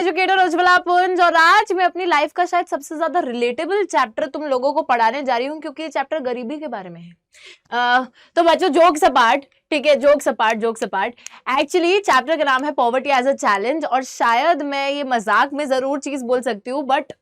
Educator Ujjwala पुंज और आज मैं अपनी लाइफ का शायद सबसे ज्यादा रिलेटेबल चैप्टर तुम लोगों को पढ़ाने जा रही हूँ क्योंकि ये चैप्टर गरीबी के बारे में है। तो बच्चों जोक्स अपार्ट, ठीक है, जोक्स अपार्ट एक्चुअली चैप्टर का नाम है पॉवर्टी एज अ चैलेंज और शायद मैं ये मजाक में जरूर चीज बोल सकती हूँ बट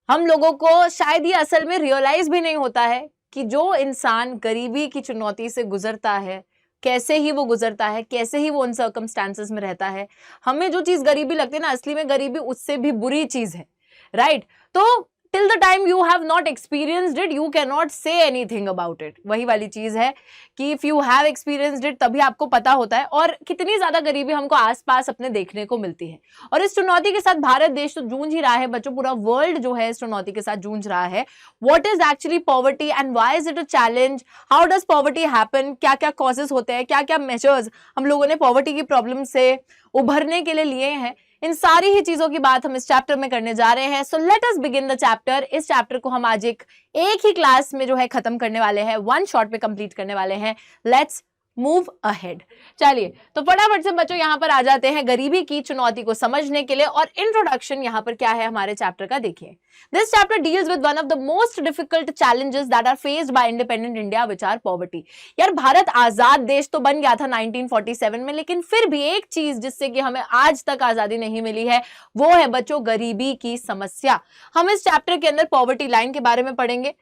हम लोगों को शायद ये असल में रियलाइज भी नहीं होता है कि जो इंसान गरीबी की चुनौती से गुजरता है कैसे ही वो गुजरता है, कैसे ही वो उन सर्कमस्टांसेस में रहता है। हमें जो चीज गरीबी लगती है ना, असली में गरीबी उससे भी बुरी चीज है, राइट? तो till the time you have not experienced it you can not say anything about it. वही वाली चीज है कि if you have experienced it तभी आपको पता होता है। और कितनी ज्यादा गरीबी हमको आसपास अपने देखने को मिलती है और इस चुनौती के साथ भारत देश तो जूझ ही रहा है बच्चों, पूरा वर्ल्ड जो है इस चुनौती के साथ जूझ रहा है। What is actually poverty and why is it a challenge, how does poverty happen, क्या क्या कॉजेस होते हैं, क्या क्या मेजर्स हम लोगों ने पॉवर्टी की प्रॉब्लम से उभरने के लिए लिए हैं, इन सारी ही चीजों की बात हम इस चैप्टर में करने जा रहे हैं। So let us begin the chapter. इस चैप्टर को हम आज एक ही क्लास में जो है खत्म करने वाले हैं, वन शॉट में कंप्लीट करने वाले हैं। Let's move ahead. चलिए तो फटाफट से बच्चों यहां पर आ जाते हैं गरीबी की चुनौती को समझने के लिए और इंट्रोडक्शन यहां पर क्या है हमारे चैप्टर का, देखिए। This chapter deals with one of the most difficult challenges that are faced by independent India which are poverty. यार भारत आजाद देश तो बन गया था 1947 में, लेकिन फिर भी एक चीज जिससे कि हमें आज तक आजादी नहीं मिली है वो है बच्चों गरीबी की समस्या। हम इस चैप्टर के अंदर पॉवर्टी लाइन के बारे में पढ़ेंगे,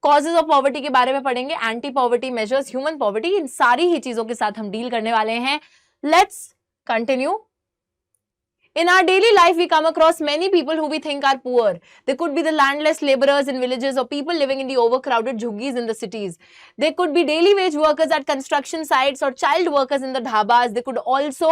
कॉजेज ऑफ पॉवर्टी के बारे में पढ़ेंगे, anti poverty measures, human poverty, इन सारी ही चीजों के साथ हम डील करने वाले हैं। Let's continue. In our daily life, we come across many people who we think are poor. They could be the landless laborers in villages or people living in the overcrowded jhuggies in the cities. They could be daily wage workers at construction sites or child workers in the dhabas. They could also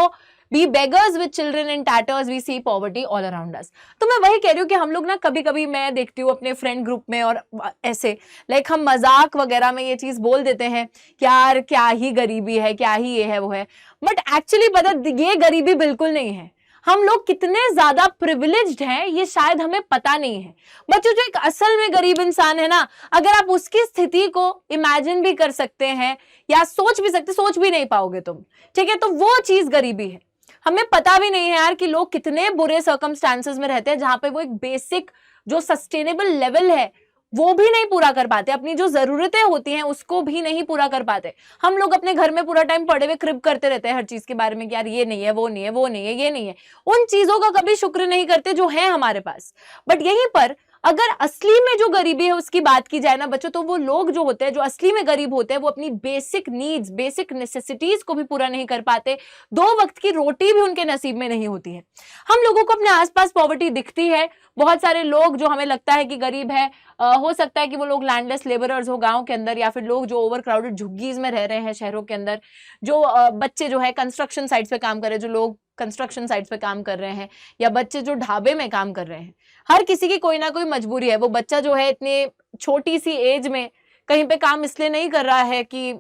be beggars with children in tatters. We see poverty all around us. तो मैं वही कह रही हूँ कि हम लोग ना कभी कभी मैं देखती हूँ अपने फ्रेंड ग्रुप में और ऐसे लाइक हम मजाक वगैरह में ये चीज बोल देते हैं कि यार क्या ही गरीबी है, क्या ही ये है वो है, बट एक्चुअली पता ये गरीबी बिल्कुल नहीं है। हम लोग कितने ज्यादा प्रिविलेज्ड हैं ये शायद हमें पता नहीं है। बच्चों जो एक असल में गरीब इंसान है ना, अगर आप उसकी स्थिति को इमेजिन भी कर सकते हैं या सोच भी नहीं पाओगे तुम, ठीक है? तो वो चीज गरीबी है। हमें पता भी नहीं है यार कि लोग कितने बुरे सर्कमस्टांसेस में रहते हैं जहां पे वो एक बेसिक जो सस्टेनेबल लेवल है वो भी नहीं पूरा कर पाते, अपनी जो जरूरतें होती हैं उसको भी नहीं पूरा कर पाते। हम लोग अपने घर में पूरा टाइम पड़े हुए क्रिप करते रहते हैं हर चीज के बारे में कि यार ये नहीं है, वो नहीं है, वो नहीं है, ये नहीं है, उन चीजों का कभी शुक्र नहीं करते जो है हमारे पास। बट यहीं पर अगर असली में जो गरीबी है उसकी बात की जाए ना बच्चों, तो वो लोग जो होते हैं जो असली में गरीब होते हैं वो अपनी बेसिक नीड्स, बेसिक नेसेसिटीज को भी पूरा नहीं कर पाते, 2 वक्त की रोटी भी उनके नसीब में नहीं होती है। हम लोगों को अपने आसपास पॉवर्टी दिखती है, बहुत सारे लोग जो हमें लगता है कि गरीब है, हो सकता है कि वो लोग लैंडलेस लेबरर्स हो गांव के अंदर, या फिर लोग जो ओवर क्राउडेड झुग्गीज में रह रहे हैं शहरों के अंदर, जो बच्चे जो है कंस्ट्रक्शन साइट्स पे काम कर रहे हैं, जो लोग कंस्ट्रक्शन साइट्स पे काम कर रहे हैं, या बच्चे जो ढाबे में काम कर रहे हैं। हर किसी की कोई ना कोई मजबूरी है। वो बच्चा जो है इतने छोटी सी एज में कहीं पे काम इसलिए नहीं कर रहा है कि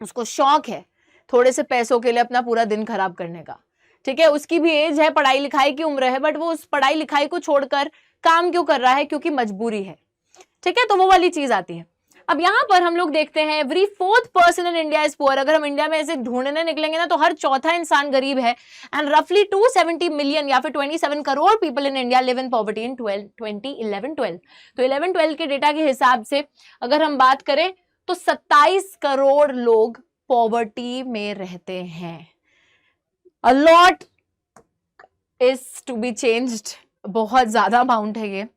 उसको शौक है थोड़े से पैसों के लिए अपना पूरा दिन खराब करने का, ठीक है? उसकी भी एज है, पढ़ाई लिखाई की उम्र है, बट वो उस पढ़ाई लिखाई को छोड़कर काम क्यों कर रहा है? क्योंकि मजबूरी है, ठीक है? तो वो वाली चीज आती है। अब यहाँ पर हम लोग देखते हैं every 4th person in India is poor. अगर हम इंडिया में ऐसे ढूंढने निकलेंगे ना तो हर चौथा इंसान गरीब है। एंड रफली 270 मिलियन या फिर 27 crore people in India live in poverty in 2011-12। तो 11-12 के डेटा के हिसाब से अगर हम बात करें तो 27 करोड़ लोग पॉवर्टी में रहते हैं। A lot is to be changed, बहुत ज्यादा अमाउंट है ये,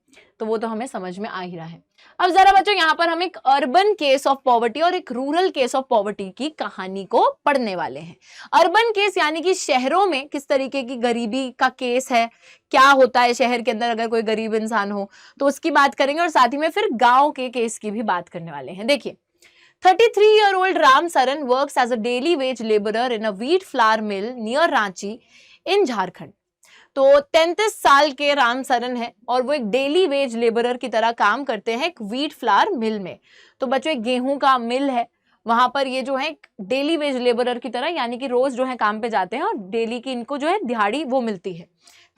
तो वो तो हमें समझ में आ ही रहा है। अब जरा बच्चों यहाँ पर हम एक अर्बन केस ऑफ पॉवर्टी और एक रूरल केस ऑफ पॉवर्टी की कहानी को पढ़ने वाले हैं। अर्बन केस यानी कि शहरों में किस तरीके की गरीबी का केस है, क्या होता है शहर के अंदर अगर कोई गरीब इंसान हो, तो उसकी बात करेंगे और साथ ही में फिर गांव के केस की भी बात करने वाले हैं। देखिए 33-year-old Ram Saran works as a daily wage laborer in a wheat flour mill near Ranchi in Jharkhand। तो 33 साल के राम सरन है और वो एक डेली वेज लेबरर की तरह काम करते हैं एक व्हीट फ्लावर मिल में। तो बच्चों एक गेहूं का मिल है, वहां पर ये जो है डेली वेज लेबरर की तरह यानी कि रोज जो है काम पे जाते हैं और डेली की इनको जो है दिहाड़ी वो मिलती है,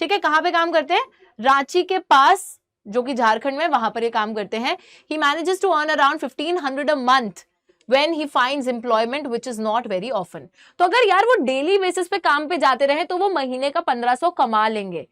ठीक है? कहाँ पे काम करते हैं? रांची के पास जो कि झारखंड में, वहां पर ये काम करते हैं। He manages to earn around 1500 a month when he finds employment which is not very often। तो अगर यार वो डेली बेसिस पे काम पे जाते रहे तो वो महीने का 1500 कमा लेंगे,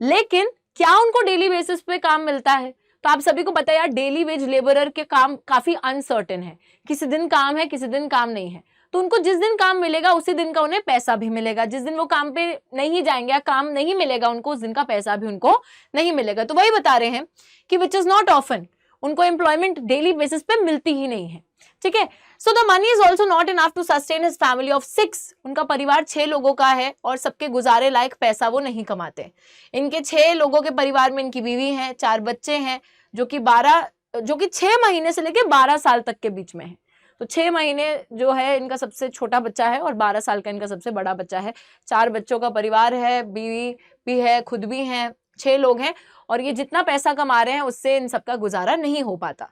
लेकिन क्या उनको डेली बेसिस पे काम मिलता है? तो आप सभी को पता है यार, डेली वेज लेबरर के काम काफी अनसर्टेन है, किसी दिन काम है, किसी दिन काम नहीं है। तो उनको जिस दिन काम मिलेगा उसी दिन का उन्हें पैसा भी मिलेगा, जिस दिन वो काम पे नहीं जाएंगे या काम नहीं मिलेगा उनको, उस दिन का पैसा भी उनको नहीं मिलेगा। तो वही बता रहे हैं कि विच इज नॉट ऑफन, उनको एम्प्लॉयमेंट डेली बेसिस पे मिलती ही नहीं है, ठीक है। So the money is also not enough to sustain his family of 6, उनका परिवार 6 लोगों का है और सबके गुजारे लायक पैसा वो नहीं कमाते। इनके 6 लोगों के परिवार में इनकी बीवी है, 4 बच्चे हैं जो कि 6 महीने से लेकर 12 साल तक के बीच में है। तो 6 महीने जो है इनका सबसे छोटा बच्चा है और 12 साल का इनका सबसे बड़ा बच्चा है। 4 बच्चों का परिवार है, बीवी भी है, खुद भी हैं, 6 लोग हैं और ये जितना पैसा कमा रहे हैं उससे इन सबका गुजारा नहीं हो पाता।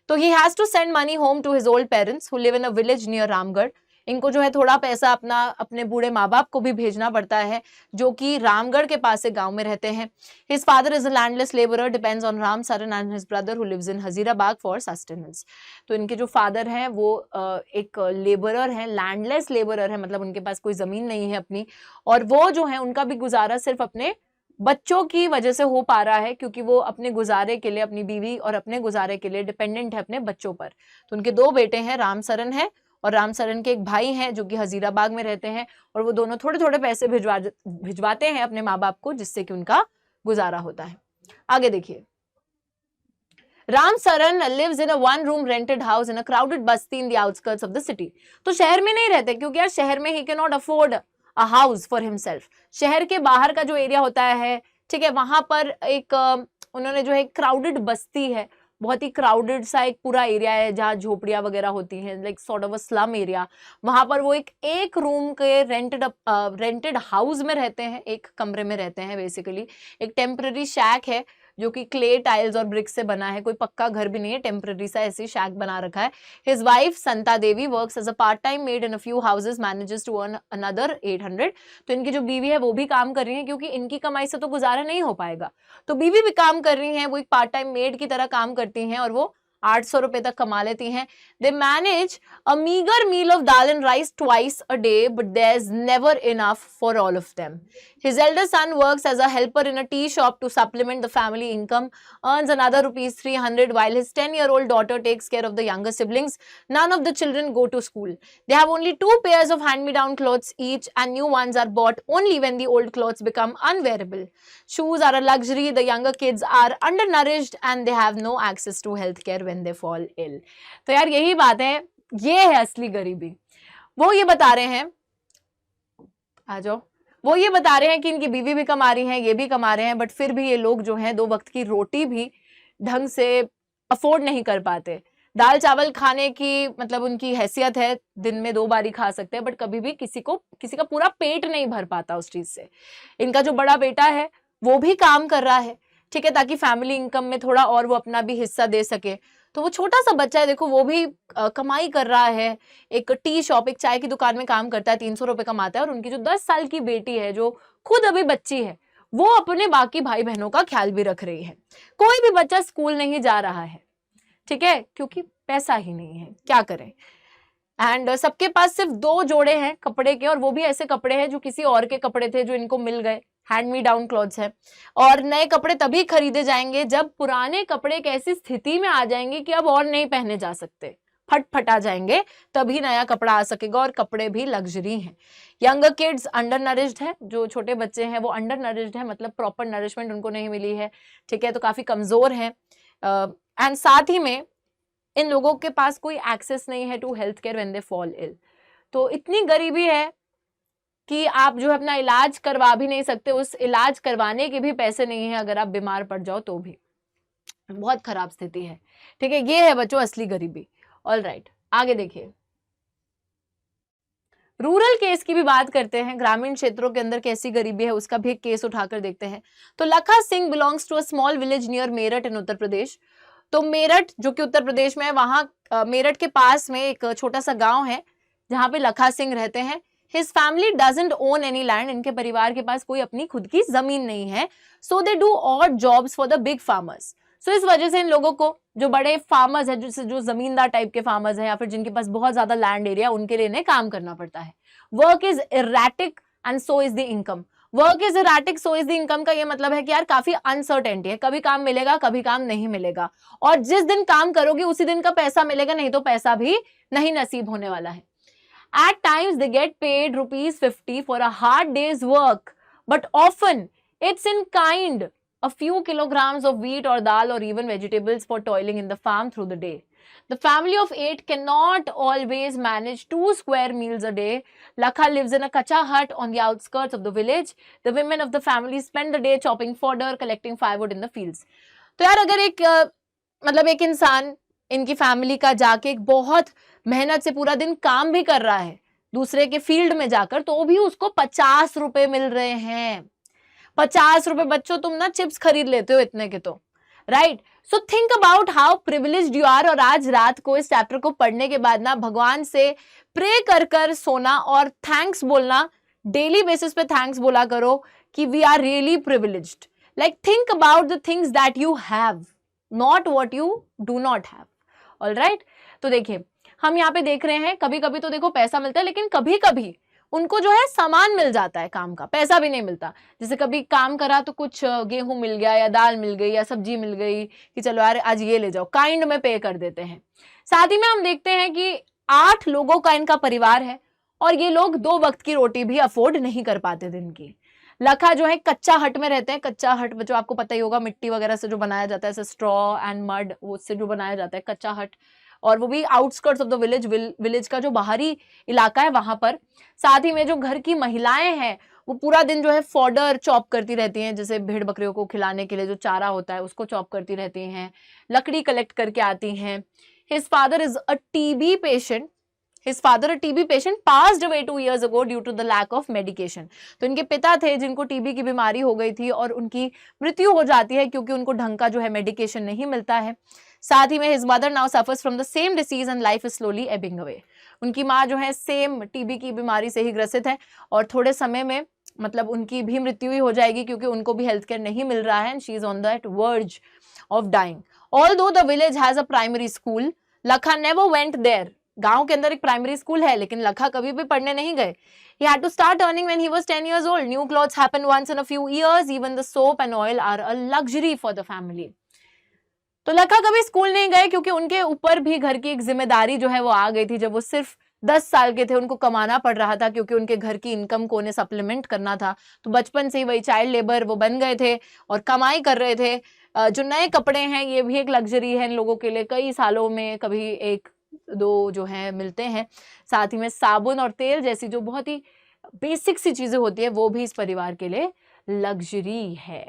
तो he has to send money home to his old parents who live in a village near Ramgarh. इनको जो है थोड़ा पैसा अपने बूढ़े माँ बाप को भी भेजना पड़ता है जो कि रामगढ़ के पास एक गांव में रहते हैं। His father is a landless labourer, depends on Ram Saran and his brother who lives in Hazaribagh for sustenance. तो इनके जो फादर हैं वो एक लेबरर हैं, लैंडलेस लेबरर है, मतलब उनके पास कोई जमीन नहीं है अपनी, और वो जो है उनका भी गुजारा सिर्फ अपने बच्चों की वजह से हो पा रहा है, क्योंकि वो अपने गुजारे के लिए, अपनी बीवी और अपने गुजारे के लिए डिपेंडेंट है अपने बच्चों पर। तो उनके 2 बेटे हैं, राम सरन है और राम सरन के एक भाई हैं जो कि हजीराबाग में रहते हैं, और वो दोनों थोड़े थोड़े पैसे भिजवाते हैं अपने माँ बाप को, जिससे कि उनका गुजारा होता है। आगे देखिए, Ram Saran lives in a 1-room rented house in a crowded Basti in the outskirts of the city। तो शहर में नहीं रहते क्योंकि यार शहर में he cannot afford a house for himself। शहर के बाहर का जो एरिया होता है, ठीक है, वहां पर एक उन्होंने जो है क्राउडेड बस्ती है, बहुत ही क्राउडेड सा एक पूरा एरिया है जहाँ झोपड़ियां वगैरह होती हैं, like sort of a slum area. वहां पर वो एक रूम के रेंटेड हाउस में रहते हैं, एक कमरे में रहते हैं बेसिकली। एक टेम्पररी शैक है जो कि क्ले टाइल्स और ब्रिक्स से बना है, कोई पक्का घर भी नहीं है, टेम्पररी सा ऐसे शैक बना रखा है। His wife Santa Devi works as a part time maid in a few houses, manages to earn another 800। तो इनकी जो बीवी है वो भी काम कर रही है क्योंकि इनकी कमाई से तो गुजारा नहीं हो पाएगा, तो बीवी भी काम कर रही है, वो एक पार्ट टाइम मेड की तरह काम करती हैं और वो 800 रुपए तक कमा लेती हैं। They manage a meagre meal of dal and rice twice a day, but there is never enough for all of them. His elder son works as a helper in a tea shop to supplement the family income, earns another ₹300, while his 10-year-old daughter takes care of the younger siblings. None of the children go to school. They have only 2 pairs of hand-me-down clothes each, and new ones are bought only when the old clothes become unwearable. Shoes are a luxury. The younger kids are undernourished and they have no access to healthcare when they fall ill. तो यार यही बात है, ये है असली गरीबी। वो ये बता रहे हैं, आ जाओ, वो ये बता रहे हैं कि इनकी बीवी भी कमा रही हैं, ये भी कमा रहे हैं, बट फिर भी ये लोग जो हैं 2 वक्त की रोटी भी ढंग से अफोर्ड नहीं कर पाते। दाल चावल खाने की मतलब उनकी हैसियत है, दिन में 2 बार ही खा सकते हैं, बट कभी भी किसी का पूरा पेट नहीं भर पाता उस चीज से। इनका जो बड़ा बेटा है वो भी काम कर रहा है, ठीक है, ताकि फैमिली इनकम में थोड़ा और वो अपना भी हिस्सा दे सके। तो वो छोटा सा बच्चा है, देखो वो भी कमाई कर रहा है, एक टी शॉप, एक चाय की दुकान में काम करता है, 300 रुपए कमाता है। और उनकी जो 10 साल की बेटी है जो खुद अभी बच्ची है, वो अपने बाकी भाई बहनों का ख्याल भी रख रही है। कोई भी बच्चा स्कूल नहीं जा रहा है, ठीक है, क्योंकि पैसा ही नहीं है, क्या करें। एंड सबके पास सिर्फ 2 जोड़े हैं कपड़े के, और वो भी ऐसे कपड़े हैं जो किसी और के कपड़े थे जो इनको मिल गए, हैंड मी डाउन क्लॉथ्स है। और नए कपड़े तभी खरीदे जाएंगे जब पुराने कपड़े एक ऐसी स्थिति में आ जाएंगे कि अब और नहीं पहने जा सकते, फटा जाएंगे, तभी नया कपड़ा आ सकेगा, और कपड़े भी लग्जरी हैं। यंगर किड्स अंडर नरिश्ड है, जो छोटे बच्चे हैं वो अंडर नरिश्ड है, मतलब प्रॉपर नरिशमेंट उनको नहीं मिली है, ठीक है, तो काफी कमजोर हैं। एंड साथ ही में इन लोगों के पास कोई एक्सेस नहीं है to health care when they fall ill. तो इतनी गरीबी है कि आप जो है अपना इलाज करवा भी नहीं सकते, उस इलाज करवाने के भी पैसे नहीं है अगर आप बीमार पड़ जाओ तो भी। बहुत खराब स्थिति है, ठीक है, ये है बच्चों असली गरीबी। ऑल राइट, आगे देखिए, रूरल केस की भी बात करते हैं, ग्रामीण क्षेत्रों के अंदर कैसी गरीबी है उसका भी एक केस उठाकर देखते हैं। तो Lakha Singh belongs to a small village near Meerut in Uttar Pradesh. तो मेरठ जो कि उत्तर प्रदेश में है, वहां मेरठ के पास में एक छोटा सा गांव है जहां पे लखा सिंह रहते हैं। His family doesn't own any land. इनके परिवार के पास कोई अपनी खुद की जमीन नहीं है। So they do odd jobs for the big farmers. So इस वजह से इन लोगों को, जो बड़े फार्मर्स हैं, जो जमींदार टाइप के फार्मर्स हैं या फिर जिनके पास बहुत ज्यादा लैंड एरिया, उनके लिए इन्हें काम करना पड़ता है। Work is erratic and so is the income. Work is erratic so is the income का ये मतलब है कि यार काफी अनसर्टेनिटी है, कभी काम मिलेगा कभी काम नहीं मिलेगा, और जिस दिन काम करोगे उसी दिन का पैसा मिलेगा, नहीं तो पैसा भी नहीं नसीब होने वाला है। At times they get paid ₹50 for a hard day's work, but often it's in kind, a few kilograms of wheat or dal or even vegetables for toiling in the farm through the day. The family of 8 cannot always manage 2 square meals a day. Lakha lives in a kacha hut on the outskirts of the village. The women of the family spend the day chopping fodder, collecting firewood in the fields. तो यार अगर एक इंसान इनकी family का जाके एक बहुत मेहनत से पूरा दिन काम भी कर रहा है दूसरे के फील्ड में जाकर, तो भी उसको 50 रुपए मिल रहे हैं। 50 रुपए बच्चों, तुम ना चिप्स खरीद लेते हो इतने के तो, right? So think about how privileged you are. और आज रात को इस चैप्टर को पढ़ने के बाद ना भगवान से प्रे कर कर सोना और थैंक्स बोलना, डेली बेसिस पे थैंक्स बोला करो कि we are really privileged. Like think about the things that you have, not what you do not have. Alright, तो देखिए हम यहाँ पे देख रहे हैं कभी कभी तो देखो पैसा मिलता है, लेकिन कभी कभी उनको जो है सामान मिल जाता है काम का, पैसा भी नहीं मिलता। जैसे कभी काम करा तो कुछ गेहूं मिल गया या दाल मिल गई या सब्जी मिल गई कि चलो यार आज ये ले जाओ, काइंड में पे कर देते हैं। साथ ही में हम देखते हैं कि 8 लोगों का इनका परिवार है और ये लोग 2 वक्त की रोटी भी अफोर्ड नहीं कर पाते दिन की। लखा जो है कच्चा हट में रहते हैं। कच्चा हट जो आपको पता ही होगा, मिट्टी वगैरह से जो बनाया जाता है, स्ट्रॉ एंड मड, उससे जो बनाया जाता है कच्चा हट, और वो भी outskirts of the village, village का जो बाहरी इलाका है वहां पर। साथ ही में जो घर की महिलाएं हैं वो पूरा दिन जो है फॉडर चॉप करती रहती हैं, जैसे भेड़ बकरियों को खिलाने के लिए जो चारा होता है उसको चॉप करती रहती हैं, लकड़ी कलेक्ट करके आती हैं। His father is a TB patient. His father, a TB patient, passed away 2 years ago due to the lack of medication. तो इनके पिता थे जिनको टीबी की बीमारी हो गई थी और उनकी मृत्यु हो जाती है क्योंकि उनको ढंग का जो है मेडिकेशन नहीं मिलता है। साथ ही में his mother now suffers from the same disease and life is slowly ebbing away. उनकी माँ जो है सेम टीबी की बीमारी से ही ग्रसित है और थोड़े समय में मतलब उनकी भी मृत्यु ही हो जाएगी क्योंकि उनको भी हेल्थ केयर नहीं मिल रहा है, and she is on that verge of dying. Although the village has a primary school, Lakha never went there. गांव के अंदर एक प्राइमरी स्कूल है लेकिन लखा कभी भी पढ़ने नहीं गए। He had to start earning when he was 10 years old. New clothes happen once in a few years. Even the soap and oil are a luxury for the family. तो लखा कभी स्कूल नहीं गए क्योंकि उनके ऊपर भी घर की एक जिम्मेदारी जो है वो आ गई थी। जब वो सिर्फ 10 साल के थे उनको कमाना पड़ रहा था क्योंकि उनके घर की इनकम को उन्हें सप्लीमेंट करना था। तो बचपन से ही वही चाइल्ड लेबर वो बन गए थे और कमाई कर रहे थे। जो नए कपड़े हैं ये भी एक लग्जरी है इन लोगों के लिए, कई सालों में कभी 1-2 जो है मिलते हैं। साथ ही में साबुन और तेल जैसी जो बहुत ही बेसिक सी चीजें होती है वो भी इस परिवार के लिए लग्जरी है।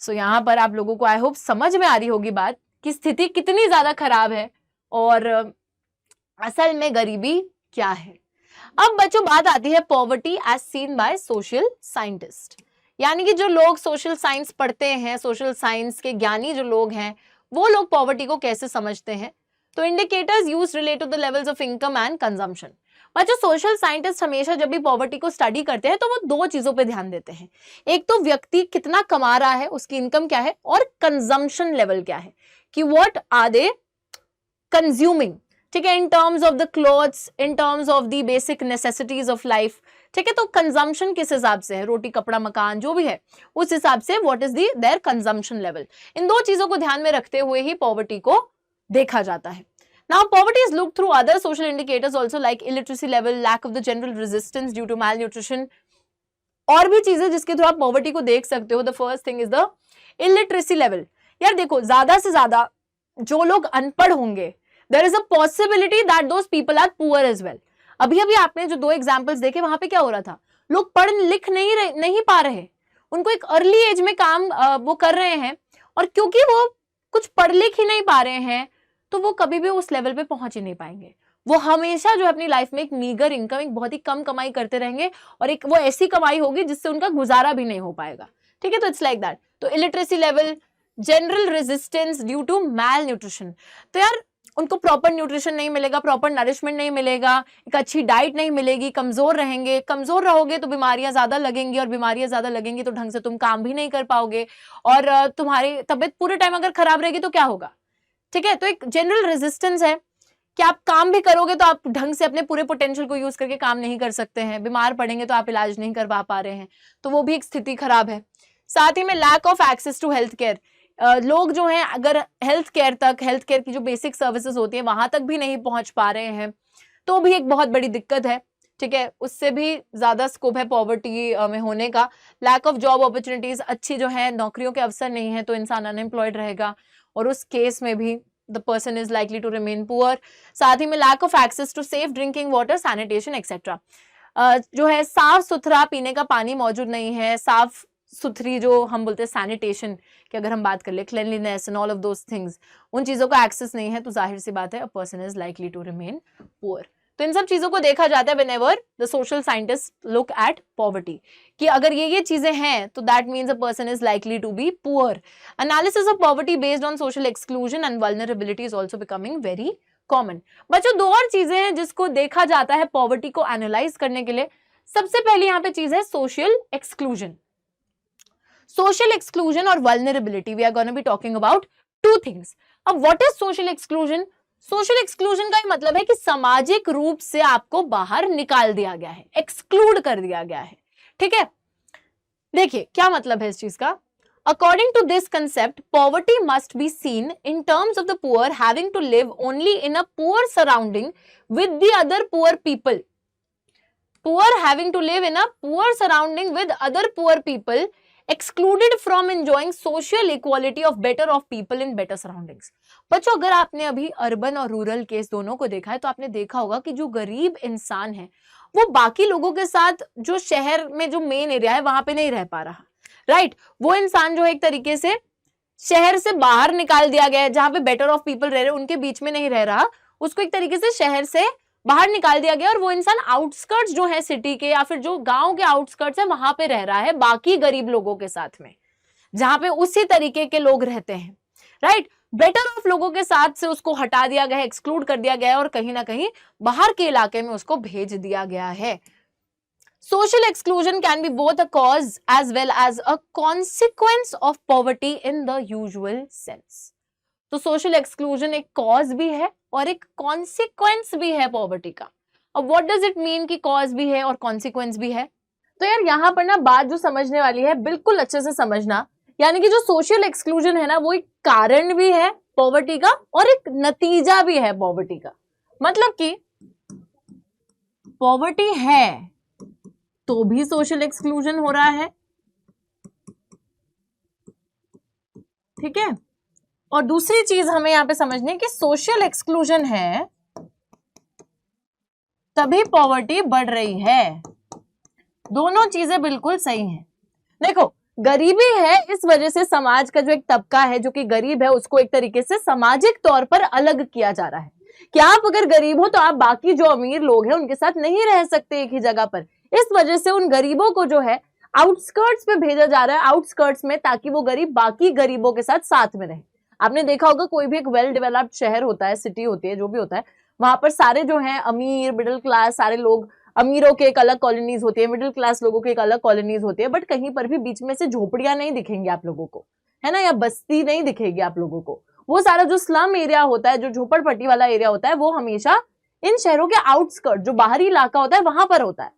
सो यहाँ पर आप लोगों को आई होप समझ में आ रही होगी बात कि स्थिति कितनी ज्यादा खराब है और असल में गरीबी क्या है। अब बच्चों बात आती है poverty as seen by social scientist, यानी कि जो लोग सोशल साइंस पढ़ते हैं, सोशल साइंस के ज्ञानी जो लोग हैं वो लोग पॉवर्टी को कैसे समझते हैं। तो indicators used relate to the levels of income and consumption. बच्चों सोशल साइंटिस्ट हमेशा जब भी पॉवर्टी को स्टडी करते हैं तो वो 2 चीजों पे ध्यान देते हैं। एक तो व्यक्ति कितना कमा रहा है, उसकी इनकम क्या है, और कंजम्पशन लेवल क्या है कि व्हाट आर दे कंज्यूमिंग, ठीक है, in terms of the clothes, in terms of the basic necessities of life, ठीक है। तो कंजम्पशन किस हिसाब से है, रोटी कपड़ा मकान जो भी है उस हिसाब से what is there consumption level. इन 2 चीजों को ध्यान में रखते हुए ही पॉवर्टी को देखा जाता है। Now poverty is looked through other social indicators also like illiteracy level, lack of the general resistance due to malnutrition, और भी चीजें जिसके थ्रू आप पॉवर्टी को देख सकते हो। The first thing is the illiteracy level। यार देखो ज्यादा से ज्यादा जो लोग अनपढ़ होंगे there is a possibility that those people are poor as well। अभी अभी आपने जो 2 एग्जाम्पल्स देखे वहां पे क्या हो रहा था, लोग पढ़ लिख नहीं पा रहे, उनको एक अर्ली एज में काम वो कर रहे हैं और क्योंकि वो कुछ पढ़ लिख ही नहीं पा रहे हैं तो वो कभी भी उस लेवल पे पहुंच ही नहीं पाएंगे। वो हमेशा जो अपनी लाइफ में एक मीगर इनकम, एक बहुत ही कम कमाई करते रहेंगे और एक वो ऐसी कमाई होगी जिससे उनका गुजारा भी नहीं हो पाएगा, ठीक है। तो इट्स लाइक दैट। तो illiteracy level, general resistance due to malnutrition, तो यार उनको प्रॉपर न्यूट्रिशन नहीं मिलेगा, प्रॉपर नरिशमेंट नहीं मिलेगा, एक अच्छी डाइट नहीं मिलेगी, कमजोर रहेंगे। कमजोर रहोगे तो बीमारियां ज्यादा लगेंगी और बीमारियां ज्यादा लगेंगी तो ढंग से तुम काम भी नहीं कर पाओगे और तुम्हारी तबीयत पूरे टाइम अगर खराब रहेगी तो क्या होगा, ठीक है। तो एक जनरल रेजिस्टेंस है कि आप काम भी करोगे तो आप ढंग से अपने पूरे पोटेंशियल को यूज करके काम नहीं कर सकते हैं, बीमार पड़ेंगे तो आप इलाज नहीं करवा पा रहे हैं, तो वो भी एक स्थिति खराब है। साथ ही में lack of access to health care, लोग जो हैं अगर हेल्थ केयर की जो बेसिक सर्विसेज होती है वहां तक भी नहीं पहुंच पा रहे हैं, तो भी एक बहुत बड़ी दिक्कत है। ठीक है, उससे भी ज्यादा स्कोप है पॉवर्टी में होने का। लैक ऑफ जॉब अपॉर्चुनिटीज, अच्छी जो है नौकरियों के अवसर नहीं है तो इंसान अनएम्प्लॉयड रहेगा और उस केस में भी the person is likely to remain poor. साथ ही में lack of access to safe drinking water, sanitation etcetera, जो है साफ सुथरा पीने का पानी मौजूद नहीं है, साफ सुथरी जो हम बोलते हैं सैनिटेशन कि अगर हम बात कर ले, cleanliness and all of those things, उन चीजों का एक्सेस नहीं है, तो जाहिर सी बात है a person is likely to remain poor. तो इन सब चीजों को देखा जाता है whenever the social scientist look at poverty, कि अगर ये चीजें हैं तो that means a person is likely to be poor. Analysis of poverty based on social exclusion and vulnerability is also becoming very common. बच्चों, दो और चीजें हैं जिसको देखा जाता है पॉवर्टी को एनालाइज करने के लिए। सबसे पहले यहाँ पे चीज है सोशल एक्सक्लूजन। सोशल एक्सक्लूजन और vulnerability, we are gonna be talking about two things. अब what is social exclusion? Social exclusion का मतलब है कि सामाजिक रूप से आपको बाहर निकाल दिया गया है, एक्सक्लूड कर दिया गया है। ठीक है, देखिए क्या मतलब है इस चीज का। According to this concept, poverty must be seen in terms of the poor having to live only in a poor surrounding with the other poor people. Poor having to live in a poor surrounding with other poor people, excluded from enjoying social equality of better off people in better surroundings. बच्चों, अगर आपने अभी urban और rural case दोनों को देखा है तो आपने देखा होगा कि जो गरीब इंसान है वो बाकी लोगों के साथ जो शहर में जो मेन एरिया है वहां पे नहीं रह पा रहा, राइट। वो इंसान जो है एक तरीके से शहर से बाहर निकाल दिया गया है, जहां पे बेटर ऑफ पीपल रह रहे उनके बीच में नहीं रह रहा, उसको एक तरीके से शहर से बाहर निकाल दिया गया और वो इंसान आउटस्कर्ट्स जो है सिटी के या फिर जो गांव के आउटस्कर्ट्स है वहां पे रह रहा है बाकी गरीब लोगों के साथ में, जहां पे उसी तरीके के लोग रहते हैं, राइट। बेटर ऑफ लोगों के साथ से उसको हटा दिया गया है, एक्सक्लूड कर दिया गया है और कहीं ना कहीं बाहर के इलाके में उसको भेज दिया गया है। Social exclusion can be both a cause as well as a consequence of poverty in the usual sense. तो social exclusion एक cause भी है और एक consequence भी है poverty का। अब what does it mean कि cause भी है और consequence भी है? तो यार यहाँ पर ना बात जो समझने वाली है बिल्कुल अच्छे से समझना, यानी कि जो social exclusion है ना वो एक कारण भी है poverty का और एक नतीजा भी है poverty का। मतलब कि poverty है तो भी सोशल एक्सक्लूजन हो रहा है, ठीक है। और दूसरी चीज हमें यहां पे समझनी है कि सोशल एक्सक्लूजन है तभी पॉवर्टी बढ़ रही है। दोनों चीजें बिल्कुल सही हैं। देखो, गरीबी है इस वजह से समाज का जो एक तबका है जो कि गरीब है उसको एक तरीके से सामाजिक तौर पर अलग किया जा रहा है कि आप अगर गरीब हो तो आप बाकी जो अमीर लोग हैं उनके साथ नहीं रह सकते एक ही जगह पर। इस वजह से उन गरीबों को जो है आउटस्कर्ट्स पे भेजा जा रहा है, आउटस्कर्ट्स में, ताकि वो गरीब बाकी गरीबों के साथ में रहे। आपने देखा होगा कोई भी एक वेल डेवलप्ड शहर होता है, सिटी होती है, जो भी होता है, वहां पर सारे जो हैं अमीर, मिडिल क्लास, सारे लोग, अमीरों के एक अलग कॉलोनीज होती है, मिडिल क्लास लोगों की एक अलग कॉलोनीज होती है, बट कहीं पर भी बीच में से झोपड़ियां नहीं दिखेंगी आप लोगों को, है ना, या बस्ती नहीं दिखेगी आप लोगों को। वो सारा जो स्लम एरिया होता है, जो झोपड़पट्टी वाला एरिया होता है, वो हमेशा इन शहरों के आउटस्कर्ट, जो बाहरी इलाका होता है, वहां पर होता है।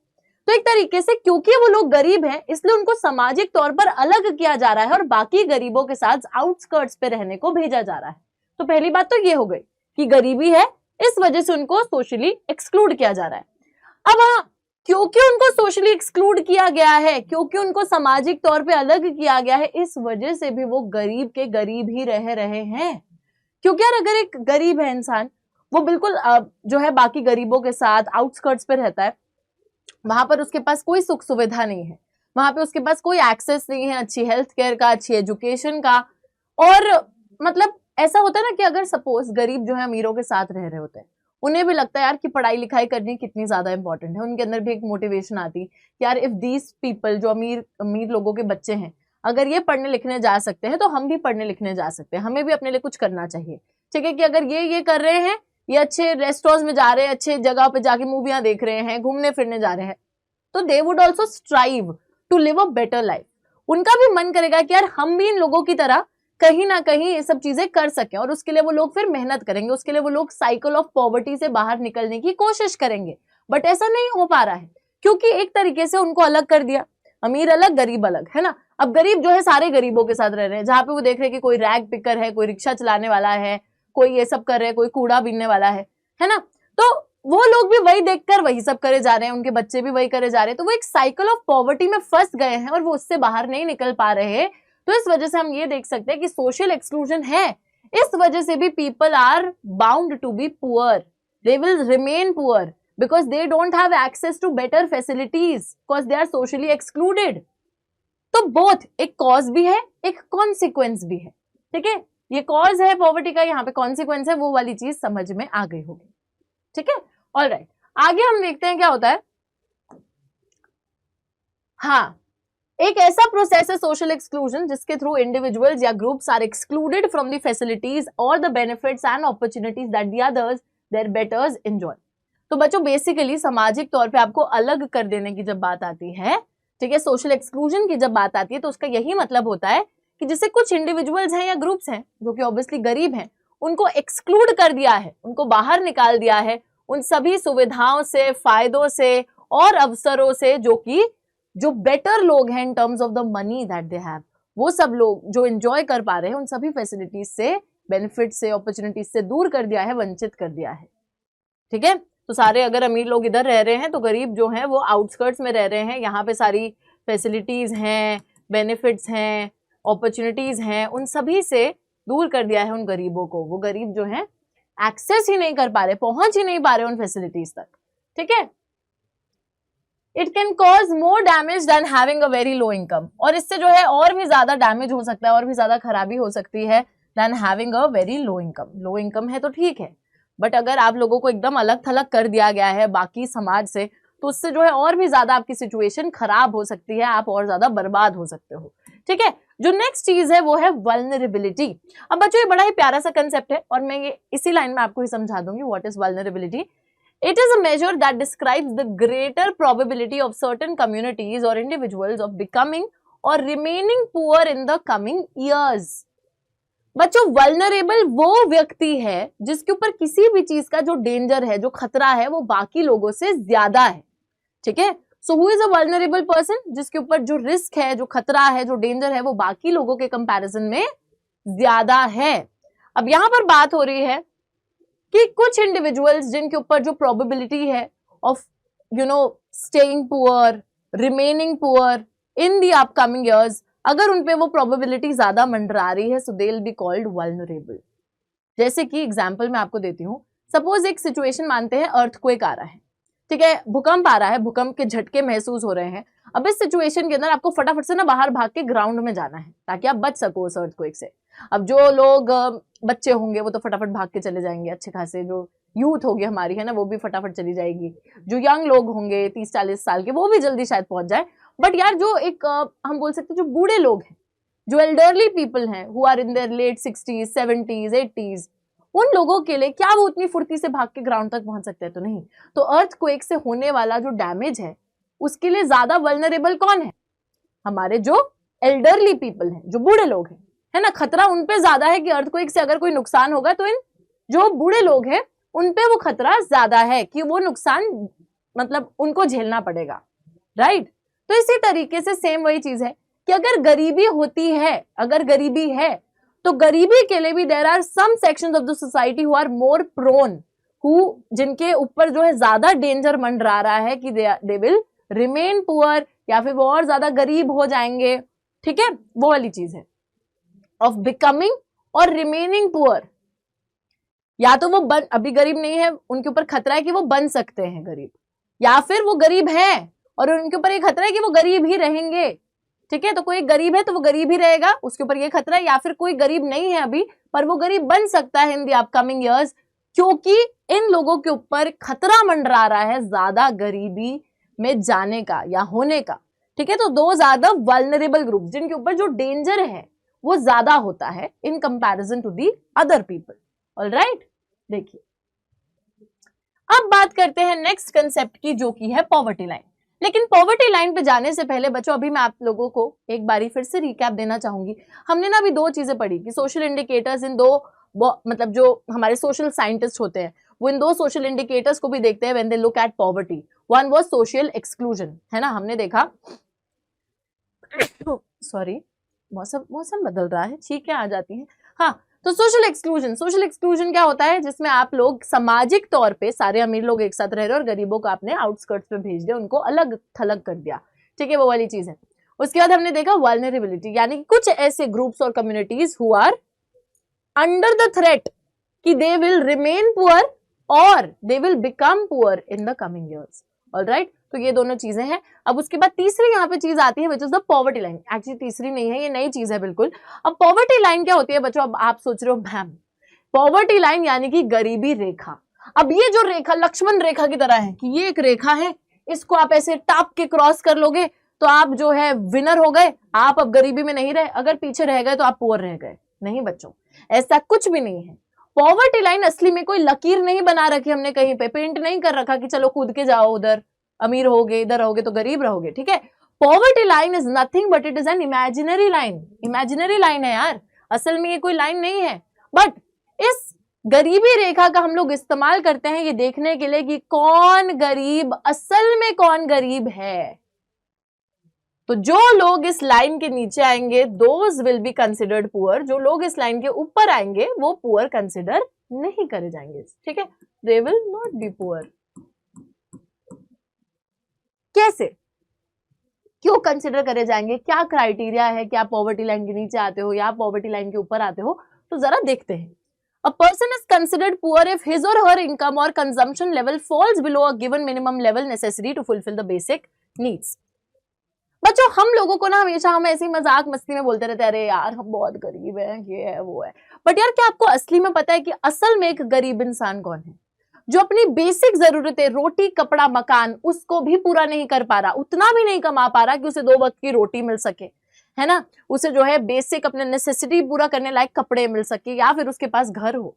तो एक तरीके से क्योंकि वो लोग गरीब हैं इसलिए उनको सामाजिक तौर पर अलग किया जा रहा है और बाकी गरीबों के साथ आउटस्कर्ट्स पे रहने को भेजा जा रहा है। तो पहली बात तो ये हो गई कि गरीबी है, इस वजह से उनको सोशली एक्सक्लूड किया जा रहा है। अब हाँ, क्योंकि उनको सोशली एक्सक्लूड किया गया है, क्योंकि उनको सामाजिक तौर पे अलग किया गया है, इस वजह से भी वो गरीब के गरीब ही रह रहे हैं। क्योंकि यार अगर एक गरीब है इंसान, वो बिल्कुल जो है बाकी गरीबों के साथ आउटस्कर्ट्स पे रहता है, वहां पर उसके पास कोई सुख सुविधा नहीं है, वहां पे उसके पास कोई एक्सेस नहीं है अच्छी हेल्थ केयर का, अच्छी एजुकेशन का। और मतलब ऐसा होता है ना कि अगर सपोज गरीब जो है अमीरों के साथ रह रहे होते हैं, उन्हें भी लगता है यार कि पढ़ाई लिखाई करनी कितनी ज्यादा इंपॉर्टेंट है। उनके अंदर भी एक मोटिवेशन आती कि यार इफ दीज पीपल, जो अमीर लोगों के बच्चे हैं, अगर ये पढ़ने लिखने जा सकते हैं तो हम भी पढ़ने लिखने जा सकते हैं, हमें भी अपने लिए कुछ करना चाहिए। ठीक है, कि अगर ये कर रहे हैं, ये अच्छे रेस्टोरेंट्स में जा रहे हैं, अच्छे जगह पे जाके मूवियां देख रहे हैं, घूमने फिरने जा रहे हैं, तो they would also strive to live a better life. उनका भी मन करेगा कि यार हम भी इन लोगों की तरह कहीं ना कहीं ये सब चीजें कर सकें, और उसके लिए वो लोग फिर मेहनत करेंगे, उसके लिए वो लोग साइकिल ऑफ पॉवर्टी से बाहर निकलने की कोशिश करेंगे। बट ऐसा नहीं हो पा रहा है, क्योंकि एक तरीके से उनको अलग कर दिया, अमीर अलग गरीब अलग, है ना। अब गरीब जो है सारे गरीबों के साथ रह रहे हैं, जहां पे वो देख रहे हैं कि कोई रैग पिकर है, कोई रिक्शा चलाने वाला है, कोई ये सब कर रहे हैं, कोई कूड़ा बीनने वाला है ना, तो वो लोग भी वही देखकर वही सब करे जा रहे हैं, उनके बच्चे भी वही करे जा रहे हैं, तो वो एक साइकिल ऑफ पॉवर्टी में फंस गए हैं और वो उससे बाहर नहीं निकल पा रहे। तो इस वजह से हम ये देख सकते हैं कि सोशल एक्सक्लूजन है, इस वजह से भी people are bound to be poor, they will remain poor because they don't have access to better facilities because they are socially excluded। तो both एक cause भी है, एक consequence भी है, ठीक है। ये cause है पॉवर्टी का, यहाँ पे consequence है, वो वाली चीज समझ में आ गई होगी, ठीक है। ऑलराइट, आगे हम देखते हैं क्या होता है। हाँ, एक ऐसा प्रोसेस है सोशल एक्सक्लूजन जिसके थ्रू इंडिविजुअल्स या groups are excluded from the facilities और the benefits and opportunities that the others their betters enjoy. तो बच्चों बेसिकली सामाजिक तौर पे आपको अलग कर देने की जब बात आती है, ठीक है, सोशल एक्सक्लूजन की जब बात आती है, तो उसका यही मतलब होता है कि जैसे कुछ इंडिविजुअल्स हैं या ग्रुप्स हैं जो कि ऑब्वियसली गरीब हैं, उनको एक्सक्लूड कर दिया है, उनको बाहर निकाल दिया है उन सभी सुविधाओं से, फायदों से और अवसरों से जो बेटर लोग हैं in terms of the money that they have, वो सब लोग जो एंजॉय कर पा रहे हैं उन सभी फैसिलिटीज से, बेनिफिट से, अपॉर्चुनिटीज से दूर कर दिया है, वंचित कर दिया है, ठीक है। तो सारे अगर अमीर लोग इधर रह रहे हैं तो गरीब जो हैं वो आउटस्कर्ट्स में रह रहे हैं, यहाँ पे सारी फैसिलिटीज हैं, बेनिफिट्स हैं, अपॉर्चुनिटीज हैं, उन सभी से दूर कर दिया है उन गरीबों को। वो गरीब जो हैं एक्सेस ही नहीं कर पा रहे, पहुंच ही नहीं पा रहे उन फैसिलिटीज तक, ठीक है। It can cause more damage than having a very low income, और इससे जो है और भी ज्यादा डैमेज हो सकता है, और भी ज्यादा खराबी हो सकती है than having a very low income. Low income है तो ठीक है, बट अगर आप लोगों को एकदम अलग थलग कर दिया गया है बाकी समाज से, तो उससे जो है और भी ज्यादा आपकी सिचुएशन खराब हो सकती है, आप और ज्यादा बर्बाद हो सकते हो, ठीक है। जो नेक्स्ट चीज है वो है वल्नरेबिलिटी। अब बच्चों ये बड़ा ही प्यारा सा कंसेप्ट है और मैं ये इसी लाइन में आपको ही समझा दूंगी what is vulnerability. It is a measure that describes the greater probability of certain communities or individuals of becoming or remaining poor in the coming years। बच्चों वल्नरेबल वो व्यक्ति है जिसके ऊपर किसी भी चीज का जो डेंजर है, जो खतरा है, वो बाकी लोगों से ज्यादा है, ठीक है। So who is a vulnerable person, जिसके ऊपर जो रिस्क है, जो खतरा है, जो डेंजर है, वो बाकी लोगों के कंपैरिजन में ज्यादा है। अब यहां पर बात हो रही है कि कुछ इंडिविजुअल्स जिनके ऊपर जो प्रोबेबिलिटी है of staying poor, remaining poor in the upcoming years, अगर उनपे वो प्रोबेबिलिटी ज्यादा मंडरा रही है, so they will be called vulnerable. जैसे कि एग्जांपल मैं आपको देती हूँ, सपोज एक सिचुएशन मानते हैं अर्थक्वेक आ रहा है, ठीक है, भूकंप आ रहा है, भूकंप के झटके महसूस हो रहे हैं। अब इस सिचुएशन के अंदर आपको फटाफट से ना बाहर भाग के ग्राउंड में जाना है ताकि आप बच सको उस अर्थक्वेक से। अब जो लोग बच्चे होंगे वो तो फटाफट भाग के चले जाएंगे, अच्छे खासे जो यूथ होगी हमारी, है ना, वो भी फटाफट चली जाएगी। जो यंग लोग होंगे 30-40 साल के, वो भी जल्दी शायद पहुंच जाए। बट यार जो एक हम बोल सकते हैं जो बूढ़े लोग हैं, जो एल्डरली पीपल हैं, who are in their late 60s, 70s, 80s, उन लोगों के लिए क्या वो उतनी फुर्ती से भाग के ग्राउंड तक पहुंच सकते हैं? तो नहीं। तो अर्थक्वेक से होने वाला जो डैमेज है उसके लिए ज्यादा वल्नरेबल कौन है? हमारे जो एल्डरली पीपल हैं, जो बूढ़े लोग हैं, है ना। खतरा उन पे ज्यादा है कि अर्थक्वेक से अगर कोई नुकसान होगा तो इन जो बूढ़े लोग हैं उन पे वो खतरा ज्यादा है कि वो नुकसान मतलब उनको झेलना पड़ेगा, राइट। तो इसी तरीके से सेम वही चीज है कि अगर गरीबी होती है, अगर गरीबी है, तो गरीबी के लिए भी there are some sections of the society who are more prone, who जिनके ऊपर जो है ज्यादा डेंजर मंडरा रहा है कि दे विल रिमेन पुअर, या फिर वो और ज्यादा गरीब हो जाएंगे, ठीक है। वो वाली चीज है ऑफ बिकमिंग और रिमेनिंग पुअर। या तो वो अभी गरीब नहीं है, उनके ऊपर खतरा है कि वो बन सकते हैं गरीब, या फिर वो गरीब हैं और उनके ऊपर ये खतरा है कि वो गरीब ही रहेंगे, ठीक है। तो कोई गरीब है तो वो गरीब ही रहेगा, उसके ऊपर ये खतरा है। या फिर कोई गरीब नहीं है अभी, पर वो गरीब बन सकता है इन द अपकमिंग इयर्स, क्योंकि इन लोगों के ऊपर खतरा मंडरा रहा है ज्यादा गरीबी में जाने का या होने का, ठीक है। तो दो ज्यादा वल्नरेबल ग्रुप जिनके ऊपर जो डेंजर है वो ज्यादा होता है in comparison to the other people. Alright, देखिए अब बात करते हैं नेक्स्ट कंसेप्ट की, जो की है पॉवर्टी लाइन। लेकिन पॉवर्टी लाइन पे जाने से पहले बच्चों अभी मैं आप लोगों को एक बारी फिर से रिकैप देना चाहूंगी। हमने ना अभी दो चीजें पढ़ी कि सोशल इंडिकेटर्स इन दो, मतलब जो हमारे सोशल साइंटिस्ट होते हैं वो इन दो सोशल इंडिकेटर्स को भी देखते हैं when they look at poverty. One was social exclusion, है ना, हमने देखा सॉरी मौसम बदल रहा है, ठीक है, आ जाती है। हाँ, तो सोशल एक्सक्लूजन क्या होता है, जिसमें आप लोग सामाजिक तौर पे सारे अमीर लोग एक साथ रह रहे और गरीबों को आपने आउटस्कर्ट्स पे भेज दिया, उनको अलग थलग कर दिया, ठीक है, वो वाली चीज है। उसके बाद हमने देखा वल्नरेबिलिटी, यानी कि कुछ ऐसे ग्रुप्स और communities who are under the threat कि दे विल रिमेन पुअर और they will become poor in the coming years. Alright, तो ये दोनों चीजें हैं। अब उसके बाद तीसरी यहाँ पे चीज आती है which is the poverty line. Actually तीसरी नहीं है, ये नई चीज है बिल्कुल। अब पॉवर्टी लाइन क्या होती है बच्चों, अब आप सोच रहे हो मैम पॉवर्टी लाइन यानी कि गरीबी रेखा। अब ये जो रेखा लक्ष्मण रेखा की तरह है कि ये एक रेखा है, इसको आप ऐसे टाप के क्रॉस कर लोगे तो आप जो है विनर हो गए, आप अब गरीबी में नहीं रहे, अगर पीछे रह गए तो आप पुअर रह गए। नहीं बच्चों, ऐसा कुछ भी नहीं है। पॉवर्टी लाइन असली में कोई लकीर नहीं बना रखी हमने, कहीं पे पेंट नहीं कर रखा कि चलो कूद के जाओ उधर अमीर होगे, इधर रहोगे तो गरीब रहोगे, ठीक है। Poverty line is nothing but it is an imaginary line. Imaginary line है यार, असल में ये कोई लाइन नहीं है। बट इस गरीबी रेखा का हम लोग इस्तेमाल करते हैं ये देखने के लिए कि कौन गरीब, असल में कौन गरीब है। तो जो लोग इस लाइन के नीचे आएंगे those will be considered poor, जो लोग इस लाइन के ऊपर आएंगे वो पुअर कंसिडर नहीं करे जाएंगे, ठीक है, they will not be poor. कैसे, क्यों कंसिडर करे जाएंगे, क्या क्राइटेरिया है, क्या पॉवर्टी लाइन के नीचे आते हो या पॉवर्टी लाइन के ऊपर आते हो, तो जरा देखते हैं। A person is considered poor if his or her income or consumption level falls below a given minimum level necessary to fulfill the basic needs. बच्चों हम लोगों को ना हमेशा हम ऐसी मजाक मस्ती में बोलते रहते हैं अरे यार हम बहुत गरीब हैं, ये है वो है। बट यार क्या आपको असली में पता है कि असल में एक गरीब इंसान कौन है, जो अपनी बेसिक जरूरतें रोटी कपड़ा मकान उसको भी पूरा नहीं कर पा रहा, उतना भी नहीं कमा पा रहा कि उसे 2 वक्त की रोटी मिल सके, है ना, उसे जो है बेसिक अपने नेसेसिटी पूरा करने लायक कपड़े मिल सके या फिर उसके पास घर हो,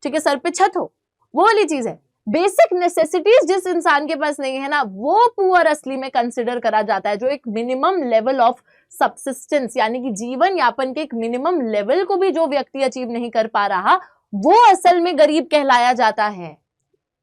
ठीक है, सर पे छत हो, वो वाली चीज है। बेसिक नेसेसिटीज जिस इंसान के पास नहीं है ना वो पुअर असली में कंसिडर करा जाता है। जो एक मिनिमम लेवल ऑफ सबसिस्टेंस यानी कि जीवन यापन के एक मिनिमम लेवल को भी जो व्यक्ति अचीव नहीं कर पा रहा वो असल में गरीब कहलाया जाता है,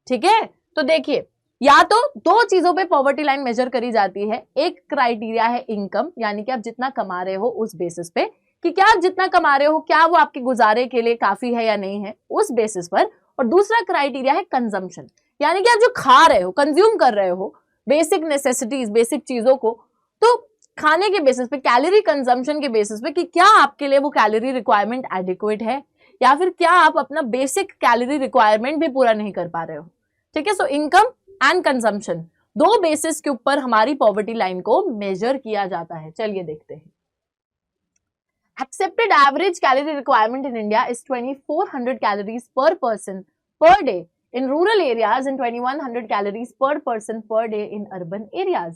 ठीक है। तो देखिए या तो 2 चीजों पे पॉवर्टी लाइन मेजर करी जाती है। एक क्राइटेरिया है इनकम, यानी कि आप जितना कमा रहे हो उस बेसिस पे कि क्या आप जितना कमा रहे हो क्या वो आपके गुजारे के लिए काफी है या नहीं है, उस बेसिस पर। और दूसरा क्राइटेरिया है कंजम्पशन, यानी कि आप जो खा रहे हो, कंज्यूम कर रहे हो बेसिक नेसेसिटीज, बेसिक चीजों को, तो खाने के बेसिस पे, कैलोरी कंजम्पशन के बेसिस पे कि क्या आपके लिए वो कैलोरी रिक्वायरमेंट एडिक्वेट है या फिर क्या आप अपना बेसिक कैलोरी रिक्वायरमेंट भी पूरा नहीं कर पा रहे हो, ठीक है। So income and consumption 2 basis के ऊपर हमारी पॉवर्टी लाइन को मेजर किया जाता है। चलिए देखते हैं। Accepted average calorie requirement in India is 2400 calories per person per day in rural areas and 2100 calories per person per day in urban areas.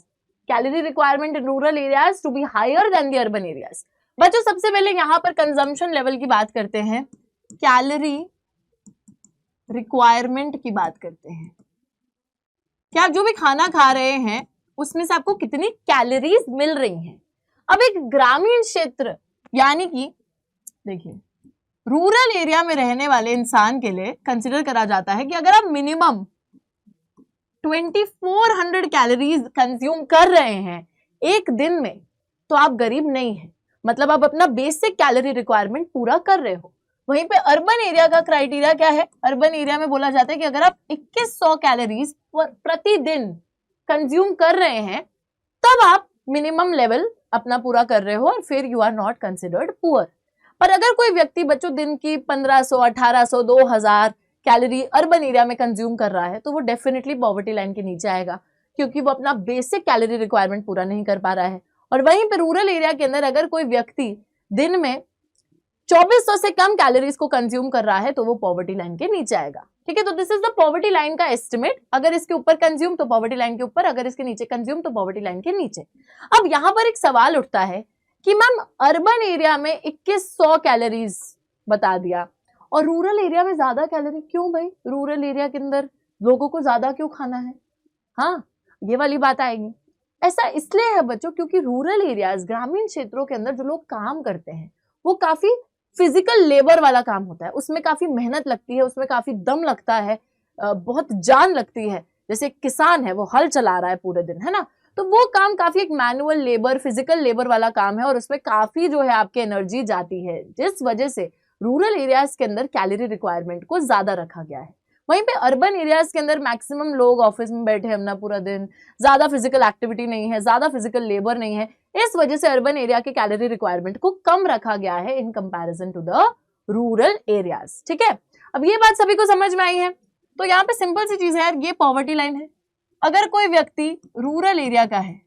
Calorie requirement in rural areas to be higher than the urban areas. बच्चों सबसे पहले यहाँ पर consumption level की बात करते हैं, calorie requirement की बात करते हैं। क्या जो भी खाना खा रहे हैं उसमें से आपको कितनी कैलोरीज मिल रही हैं। अब एक ग्रामीण क्षेत्र यानी कि देखिए रूरल एरिया में रहने वाले इंसान के लिए कंसिडर करा जाता है कि अगर आप मिनिमम 2400 कैलोरीज कंज्यूम कर रहे हैं एक दिन में तो आप गरीब नहीं हैं, मतलब आप अपना बेसिक कैलोरी रिक्वायरमेंट पूरा कर रहे हो। वहीं पे अर्बन एरिया का क्राइटेरिया क्या है, अर्बन एरिया में बोला जाता है कि अगर आप 2100 कैलोरीज प्रतिदिन कंज्यूम कर रहे हैं तब आप मिनिमम लेवल अपना पूरा कर रहे हो और फिर you are not considered poor. पर अगर कोई व्यक्ति बच्चों दिन की 1500, 1800, 2000 कैलोरी अर्बन एरिया में कंज्यूम कर रहा है तो वो डेफिनेटली पॉवर्टी लाइन के नीचे आएगा क्योंकि वो अपना बेसिक कैलोरी रिक्वायरमेंट पूरा नहीं कर पा रहा है। और वहीं पे रूरल एरिया के अंदर अगर कोई व्यक्ति दिन में 2400 से कम कैलोरीज को कंज्यूम कर रहा है तो वो पॉवर्टी लाइन के नीचे आएगा, ठीक है। तो this is the poverty line का एस्टिमेट। अगर इसके ऊपर कंज्यूम तो पॉवर्टी लाइन के ऊपर, अगर इसके नीचे कंज्यूम तो पॉवर्टी लाइन के नीचे। अब यहां पर एक सवाल उठता है कि मैम अर्बन एरिया में 2100 कैलोरीज बता दिया और रूरल एरिया में ज्यादा कैलोरी क्यों भाई, रूरल एरिया के अंदर लोगों को ज्यादा क्यों खाना है, हाँ ये वाली बात आएगी। ऐसा इसलिए है बच्चों क्योंकि रूरल एरियाज, ग्रामीण क्षेत्रों के अंदर जो लोग काम करते हैं वो काफी फिजिकल लेबर वाला काम होता है, उसमें काफी मेहनत लगती है, उसमें काफी दम लगता है, बहुत जान लगती है। जैसे किसान है वो हल चला रहा है पूरे दिन, है ना, तो वो काम काफी एक मैनुअल लेबर, फिजिकल लेबर वाला काम है और उसमें काफी जो है आपकी एनर्जी जाती है, जिस वजह से रूरल एरियाज के अंदर कैलोरी रिक्वायरमेंट को ज्यादा रखा गया है। वहीं पे अर्बन एरियाज के अंदर मैक्सिमम लोग ऑफिस में बैठे हैं अपना पूरा दिन, ज्यादा फिजिकल एक्टिविटी नहीं है, ज्यादा फिजिकल लेबर नहीं है, इस वजह से अर्बन एरिया के कैलोरी रिक्वायरमेंट को कम रखा गया है in comparison to the rural areas. ठीक है, अब ये बात सभी को समझ में आई है। तो यहाँ पे सिंपल सी चीज है यार, ये पॉवर्टी लाइन है। अगर कोई व्यक्ति रूरल एरिया का है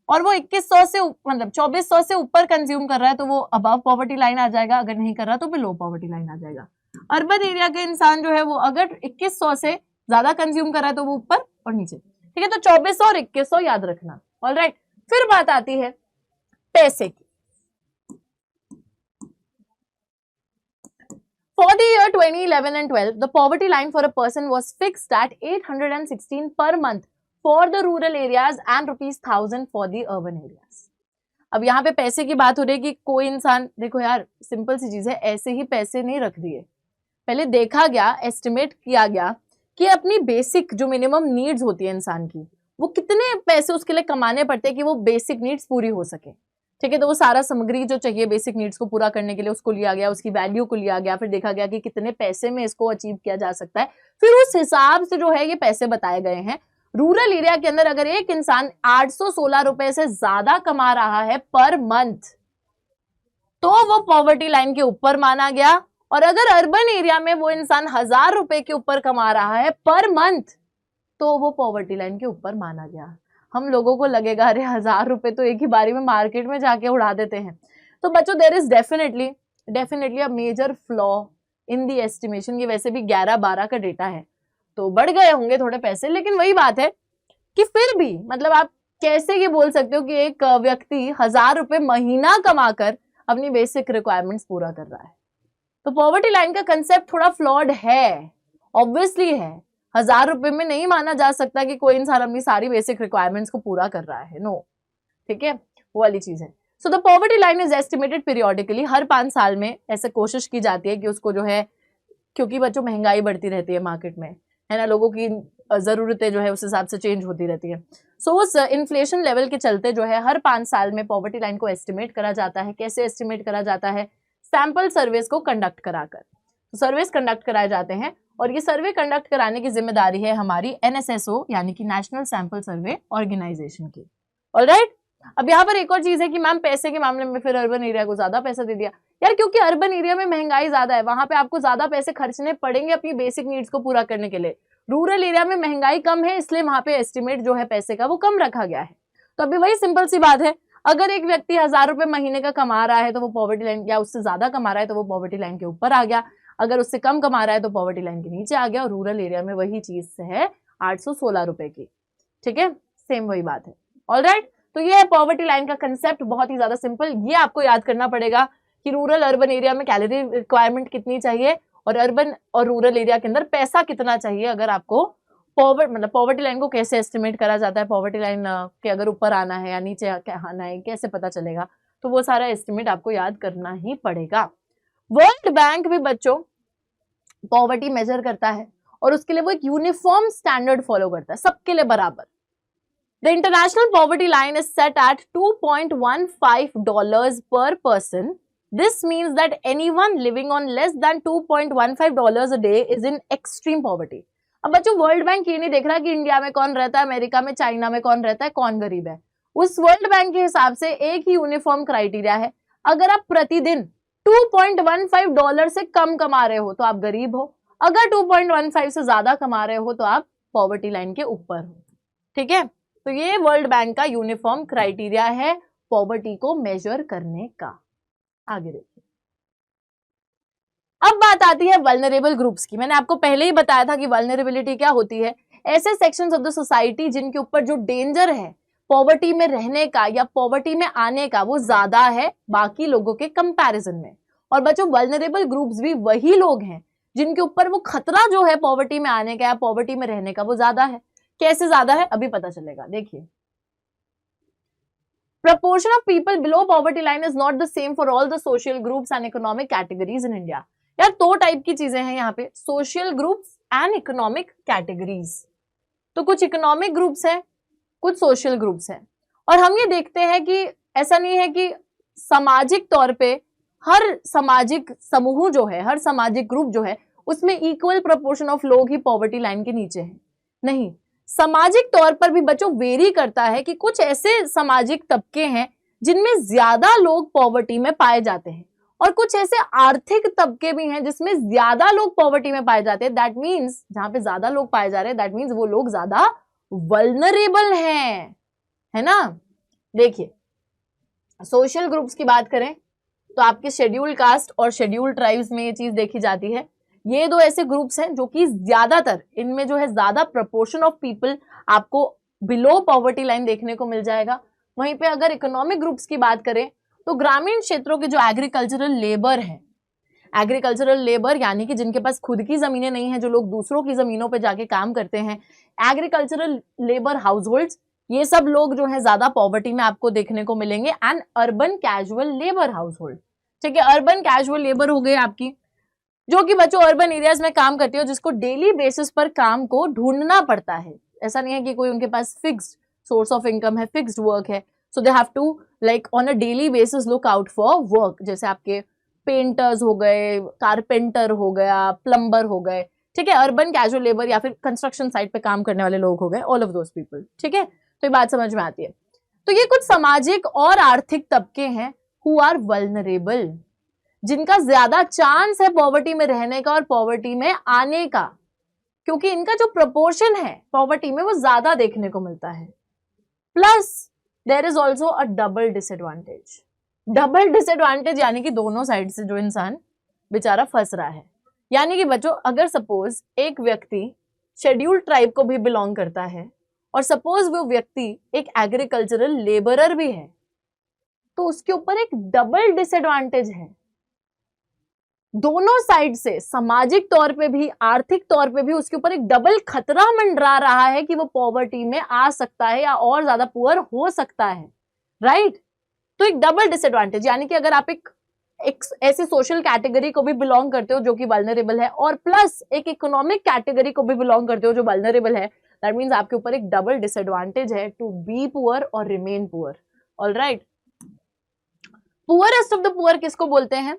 और वो 2100 से मतलब 2400 से ऊपर कंज्यूम कर रहा है तो वो अबव पॉवर्टी लाइन आ जाएगा, अगर नहीं कर रहा तो बिलो पॉवर्टी लाइन आ जाएगा। अर्बन एरिया के इंसान जो है वो अगर 2100 से ज्यादा कंज्यूम कर रहा है तो वो ऊपर और नीचे। ठीक है, तो 2400 और 2100 याद रखना। ऑलराइट, फिर बात आती है पैसे की। For the year 2011 and 12, the poverty line for a person was fixed at 816 per month for the rural areas and ₹1000 for the urban areas. अब यहाँ पे पैसे की बात हो रही है कि कोई इंसान, देखो यार सिंपल सी चीज है, ऐसे ही पैसे नहीं रख दिए, पहले देखा गया, एस्टिमेट किया गया कि अपनी बेसिक जो मिनिमम नीड्स होती है इंसान की, वो कितने पैसे उसके लिए कमाने पड़ते हैं कि वो बेसिक नीड्स पूरी हो सके। ठीक है, तो वो सारा सामग्री जो चाहिए बेसिक नीड्स को पूरा करने के लिए उसको लिया गया, उसकी वैल्यू को लिया गया, फिर देखा गया कि कितने पैसे में इसको अचीव किया जा सकता है, फिर उस हिसाब से जो है ये पैसे बताए गए हैं। रूरल एरिया के अंदर अगर एक इंसान 816 रुपए से ज्यादा कमा रहा है पर मंथ तो वो पॉवर्टी लाइन के ऊपर माना गया, और अगर अर्बन एरिया में वो इंसान 1000 रुपए के ऊपर कमा रहा है पर मंथ तो वो पॉवर्टी लाइन के ऊपर माना गया। हम लोगों को लगेगा अरे 1000 रुपए तो एक ही बारी में मार्केट में जाके उड़ा देते हैं। तो बच्चों there is definitely a major flaw in the estimation. ये वैसे भी 11-12 का डेटा है तो बढ़ गए होंगे थोड़े पैसे, लेकिन वही बात है कि फिर भी मतलब आप कैसे ये बोल सकते हो कि एक व्यक्ति 1000 रुपए महीना कमाकर अपनी बेसिक रिक्वायरमेंट्स पूरा कर रहा है। तो पॉवर्टी लाइन का कंसेप्ट थोड़ा फ्लॉड है, ऑब्वियसली है। 1000 रुपए में नहीं माना जा सकता कि कोई इंसान अपनी सारी बेसिक रिक्वायरमेंट्स को पूरा कर रहा है, नो। ठीक है, वो वाली चीज है। So the poverty line is estimated periodically, हर 5 साल में ऐसे कोशिश की जाती है कि उसको जो है, क्योंकि बच्चों महंगाई बढ़ती रहती है मार्केट में, है ना, लोगों की जरूरतें जो है उस हिसाब से चेंज होती रहती है। सो उस इन्फ्लेशन लेवल के चलते जो है हर 5 साल में पॉवर्टी लाइन को एस्टिमेट करा जाता है। कैसे एस्टिमेट करा जाता है? सैंपल सर्वेस को कंडक्ट कराकर। तो सर्वेस कंडक्ट कराए जाते हैं और ये सर्वे कंडक्ट कराने की जिम्मेदारी है हमारी NSSO यानी कि नेशनल सैंपल सर्वे ऑर्गेनाइजेशन की। ऑलराइट, अब यहाँ पर एक और चीज है कि मैम पैसे के मामले में फिर अर्बन एरिया को ज्यादा पैसा दे दिया। यार क्योंकि अर्बन एरिया में महंगाई ज्यादा है, वहां पे आपको ज्यादा पैसे खर्चने पड़ेंगे अपनी बेसिक नीड्स को पूरा करने के लिए। रूरल एरिया में महंगाई कम है इसलिए वहां पे एस्टिमेट जो है पैसे का वो कम रखा गया है। तो अभी वही सिंपल सी बात है, अगर एक व्यक्ति 1000 रुपए महीने का कमा रहा है तो वो पॉवर्टी लाइन, या उससे ज्यादा कमा रहा है तो वो पॉवर्टी लाइन के ऊपर आ गया, अगर उससे कम कमा रहा है तो पॉवर्टी लाइन के नीचे आ गया। और रूरल एरिया में वही चीज है 816 रुपए की। ठीक है, सेम वही बात है। ऑलराइट, तो ये है पॉवर्टी लाइन का कंसेप्ट, बहुत ही ज्यादा सिंपल। ये आपको याद करना पड़ेगा कि रूरल अर्बन एरिया में कैलोरी रिक्वायरमेंट कितनी चाहिए और अर्बन और रूरल एरिया के अंदर पैसा कितना चाहिए। अगर आपको पॉवर्टी लाइन को कैसे एस्टिमेट करा जाता है, पॉवर्टी लाइन के अगर ऊपर आना है या नीचे आना है, कैसे पता चलेगा, तो वो सारा एस्टिमेट आपको याद करना ही पड़ेगा। वर्ल्ड बैंक भी बच्चों पॉवर्टी मेजर करता है और उसके लिए वो एक यूनिफॉर्म स्टैंडर्ड फॉलो करता है, सबके लिए बराबर। The international poverty line is set at $2.15 per person. This means that anyone living on less than $2.15 a day is in extreme poverty. अब बच्चों वर्ल्ड बैंक ये नहीं देख रहा कि इंडिया में कौन रहता है, अमेरिका में, चाइना में कौन रहता है, कौन गरीब है। उस वर्ल्ड बैंक के हिसाब से एक ही यूनिफॉर्म क्राइटेरिया है। अगर आप प्रतिदिन $2.15 से कम कमा रहे हो तो आप गरीब हो, अगर 2.15 से ज्यादा कमा रहे हो तो आप पॉवर्टी लाइन के ऊपर हो। ठीक है, तो ये वर्ल्ड बैंक का यूनिफॉर्म क्राइटेरिया है पॉवर्टी को मेजर करने का। आगे देखिए, अब बात आती है वल्नरेबल ग्रुप्स की। मैंने आपको पहले ही बताया था कि वल्नरेबिलिटी क्या होती है। ऐसे सेक्शंस ऑफ द सोसाइटी जिनके ऊपर जो डेंजर है पॉवर्टी में रहने का या पॉवर्टी में आने का वो ज्यादा है बाकी लोगों के कंपैरिजन में। और बच्चों वल्नरेबल ग्रुप्स भी वही लोग हैं जिनके ऊपर वो खतरा जो है पॉवर्टी में आने का या पॉवर्टी में रहने का वो ज्यादा है। कैसे ज्यादा है अभी पता चलेगा। देखिए, proportion of people below poverty line is not the same for all the social groups and economic categories in India. यार दो टाइप की चीजें हैं यहाँ पे, social groups and economic categories. तो कुछ इकोनॉमिक ग्रुप्स हैं, कुछ सोशल ग्रुप्स हैं, और हम ये देखते हैं कि ऐसा नहीं है कि सामाजिक तौर पे हर सामाजिक समूह जो है, हर सामाजिक ग्रुप जो है, उसमें इक्वल प्रोपोर्शन ऑफ लोग ही पॉवर्टी लाइन के नीचे हैं। नहीं, सामाजिक तौर पर भी बच्चों वेरी करता है कि कुछ ऐसे सामाजिक तबके हैं जिनमें ज्यादा लोग पॉवर्टी में पाए जाते हैं, और कुछ ऐसे आर्थिक तबके भी हैं जिसमें ज्यादा लोग पॉवर्टी में पाए जाते हैं। दैट मीन्स जहां पे ज्यादा लोग पाए जा रहे हैं, दैट मीन्स वो लोग ज्यादा वल्नरेबल हैं, है ना। देखिए, सोशल ग्रुप्स की बात करें तो आपके शेड्यूल कास्ट और शेड्यूल ट्राइब्स में ये चीज देखी जाती है। ये दो ऐसे ग्रुप्स हैं जो कि ज्यादातर इनमें जो है ज्यादा प्रपोर्शन ऑफ पीपल आपको बिलो पॉवर्टी लाइन देखने को मिल जाएगा। वहीं पे अगर इकोनॉमिक ग्रुप्स की बात करें तो ग्रामीण क्षेत्रों के जो एग्रीकल्चरल लेबर है, एग्रीकल्चरल लेबर यानी कि जिनके पास खुद की जमीनें नहीं है, जो लोग दूसरों की जमीनों पे जाके काम करते हैं, एग्रीकल्चरल लेबर हाउसहोल्ड्स, ये सब लोग जो है ज्यादा पॉवर्टी में आपको देखने को मिलेंगे। And urban casual labour household, ठीक है, अर्बन कैजुअल लेबर हो गए आपकी, जो कि बच्चों अर्बन एरियाज में काम करती हो, जिसको डेली बेसिस पर काम को ढूंढना पड़ता है। ऐसा नहीं है कि कोई उनके पास फिक्स्ड सोर्स ऑफ इनकम है, फिक्स्ड वर्क है, so they have to like on a daily basis look out for work. जैसे आपके पेंटर्स हो गए, कारपेंटर हो गया, प्लम्बर हो गए, ठीक है, अर्बन कैजुअल लेबर या फिर कंस्ट्रक्शन साइट पे काम करने वाले लोग हो गए, ऑल ऑफ दोज पीपल, ठीक है। तो ये बात समझ में आती है। तो ये कुछ सामाजिक और आर्थिक तबके हैं हु आर वल्नरेबल, जिनका ज्यादा चांस है पॉवर्टी में रहने का और पॉवर्टी में आने का, क्योंकि इनका जो प्रोपोर्शन है पॉवर्टी में वो ज्यादा देखने को मिलता है। Plus there is also a double disadvantage. Double disadvantage यानी कि दोनों साइड से जो इंसान बेचारा फंस रहा है। यानी कि बच्चों, अगर सपोज एक व्यक्ति शेड्यूल ट्राइब को भी बिलोंग करता है और सपोज वो व्यक्ति एक एग्रीकल्चरल लेबरर भी है, तो उसके ऊपर एक डबल डिसएडवांटेज है। दोनों साइड से, सामाजिक तौर पे भी, आर्थिक तौर पे भी उसके ऊपर एक डबल खतरा मंडरा रहा है कि वो पॉवर्टी में आ सकता है या और ज्यादा पुअर हो सकता है, राइट। तो एक डबल डिसएडवांटेज, यानी कि अगर आप एक ऐसी सोशल कैटेगरी को भी बिलोंग करते हो जो कि वल्नरेबल है, और प्लस एक इकोनॉमिक कैटेगरी को भी बिलोंग करते हो जो वल्नरेबल है, दैट मीन्स आपके ऊपर एक डबल डिसएडवांटेज है टू बी पुअर और remain poor. Alright, poorest of the poor किसको बोलते हैं?